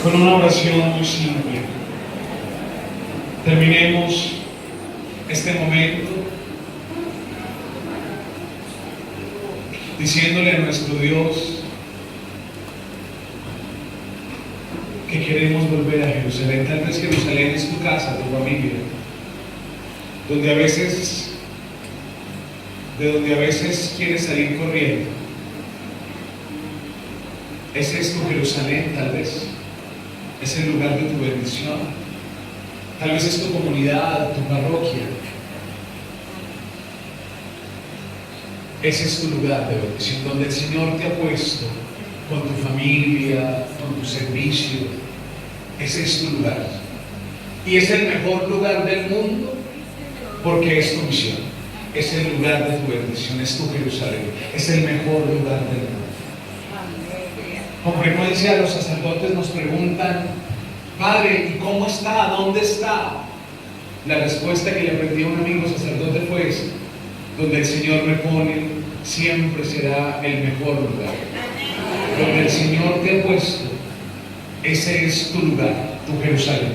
con una oración muy simple. Terminemos este momento diciéndole a nuestro Dios que queremos volver a Jerusalén. Tal vez Jerusalén es tu casa, tu familia, de donde a veces quieres salir corriendo. Ese es tu Jerusalén, tal vez. Es el lugar de tu bendición. Tal vez es tu comunidad, tu parroquia. Ese es tu lugar de bendición, donde el Señor te ha puesto con tu familia, con tu servicio. Ese es tu lugar. Y es el mejor lugar del mundo porque es tu misión. Es el lugar de tu bendición, es tu Jerusalén. Es el mejor lugar del mundo. Con frecuencia los sacerdotes nos preguntan: Padre, ¿y cómo está? ¿Dónde está? La respuesta que le aprendí a un amigo sacerdote fue esa: donde el Señor me pone, siempre será el mejor lugar. Donde el Señor te ha puesto, ese es tu lugar, tu Jerusalén.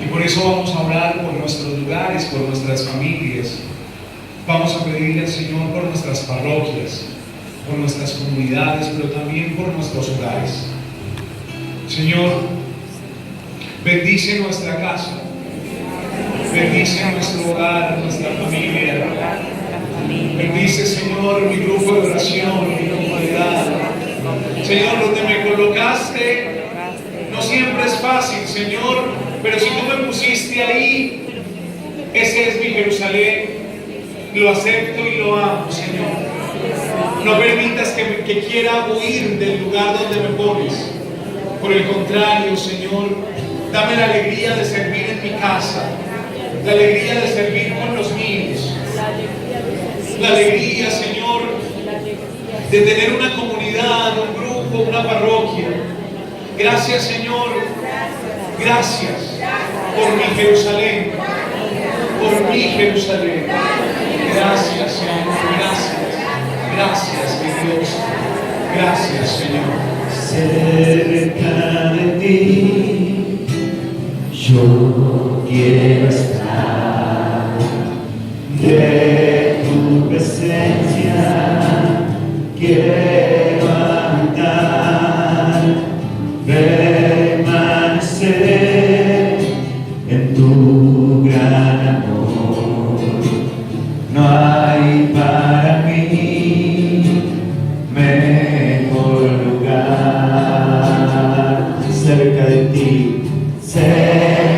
Y por eso vamos a orar por nuestros lugares, por nuestras familias. Vamos a pedirle al Señor por nuestras parroquias, por nuestras comunidades, pero también por nuestros hogares. Señor, bendice nuestra casa, bendice nuestro hogar, nuestra familia. Bendice, Señor, mi grupo de oración, mi comunidad. Señor, donde me colocaste, no siempre es fácil, Señor, pero si tú me pusiste ahí, ese es mi Jerusalén. Lo acepto y lo amo, Señor. No permitas que quiera huir del lugar donde me pones, Por el contrario, Señor, dame la alegría de servir en mi casa, la alegría de servir con los míos, la alegría, Señor, de tener una comunidad, un grupo, una parroquia. Gracias, Señor, gracias por mi Jerusalén, por mi Jerusalén. Gracias, Señor, gracias, mi Dios, gracias, Señor. Cerca de ti yo quiero estar, de tu presencia quiero habitar, permanecer en tu gran amor. No hay para mí mejor lugar. Cerca de ti, cerca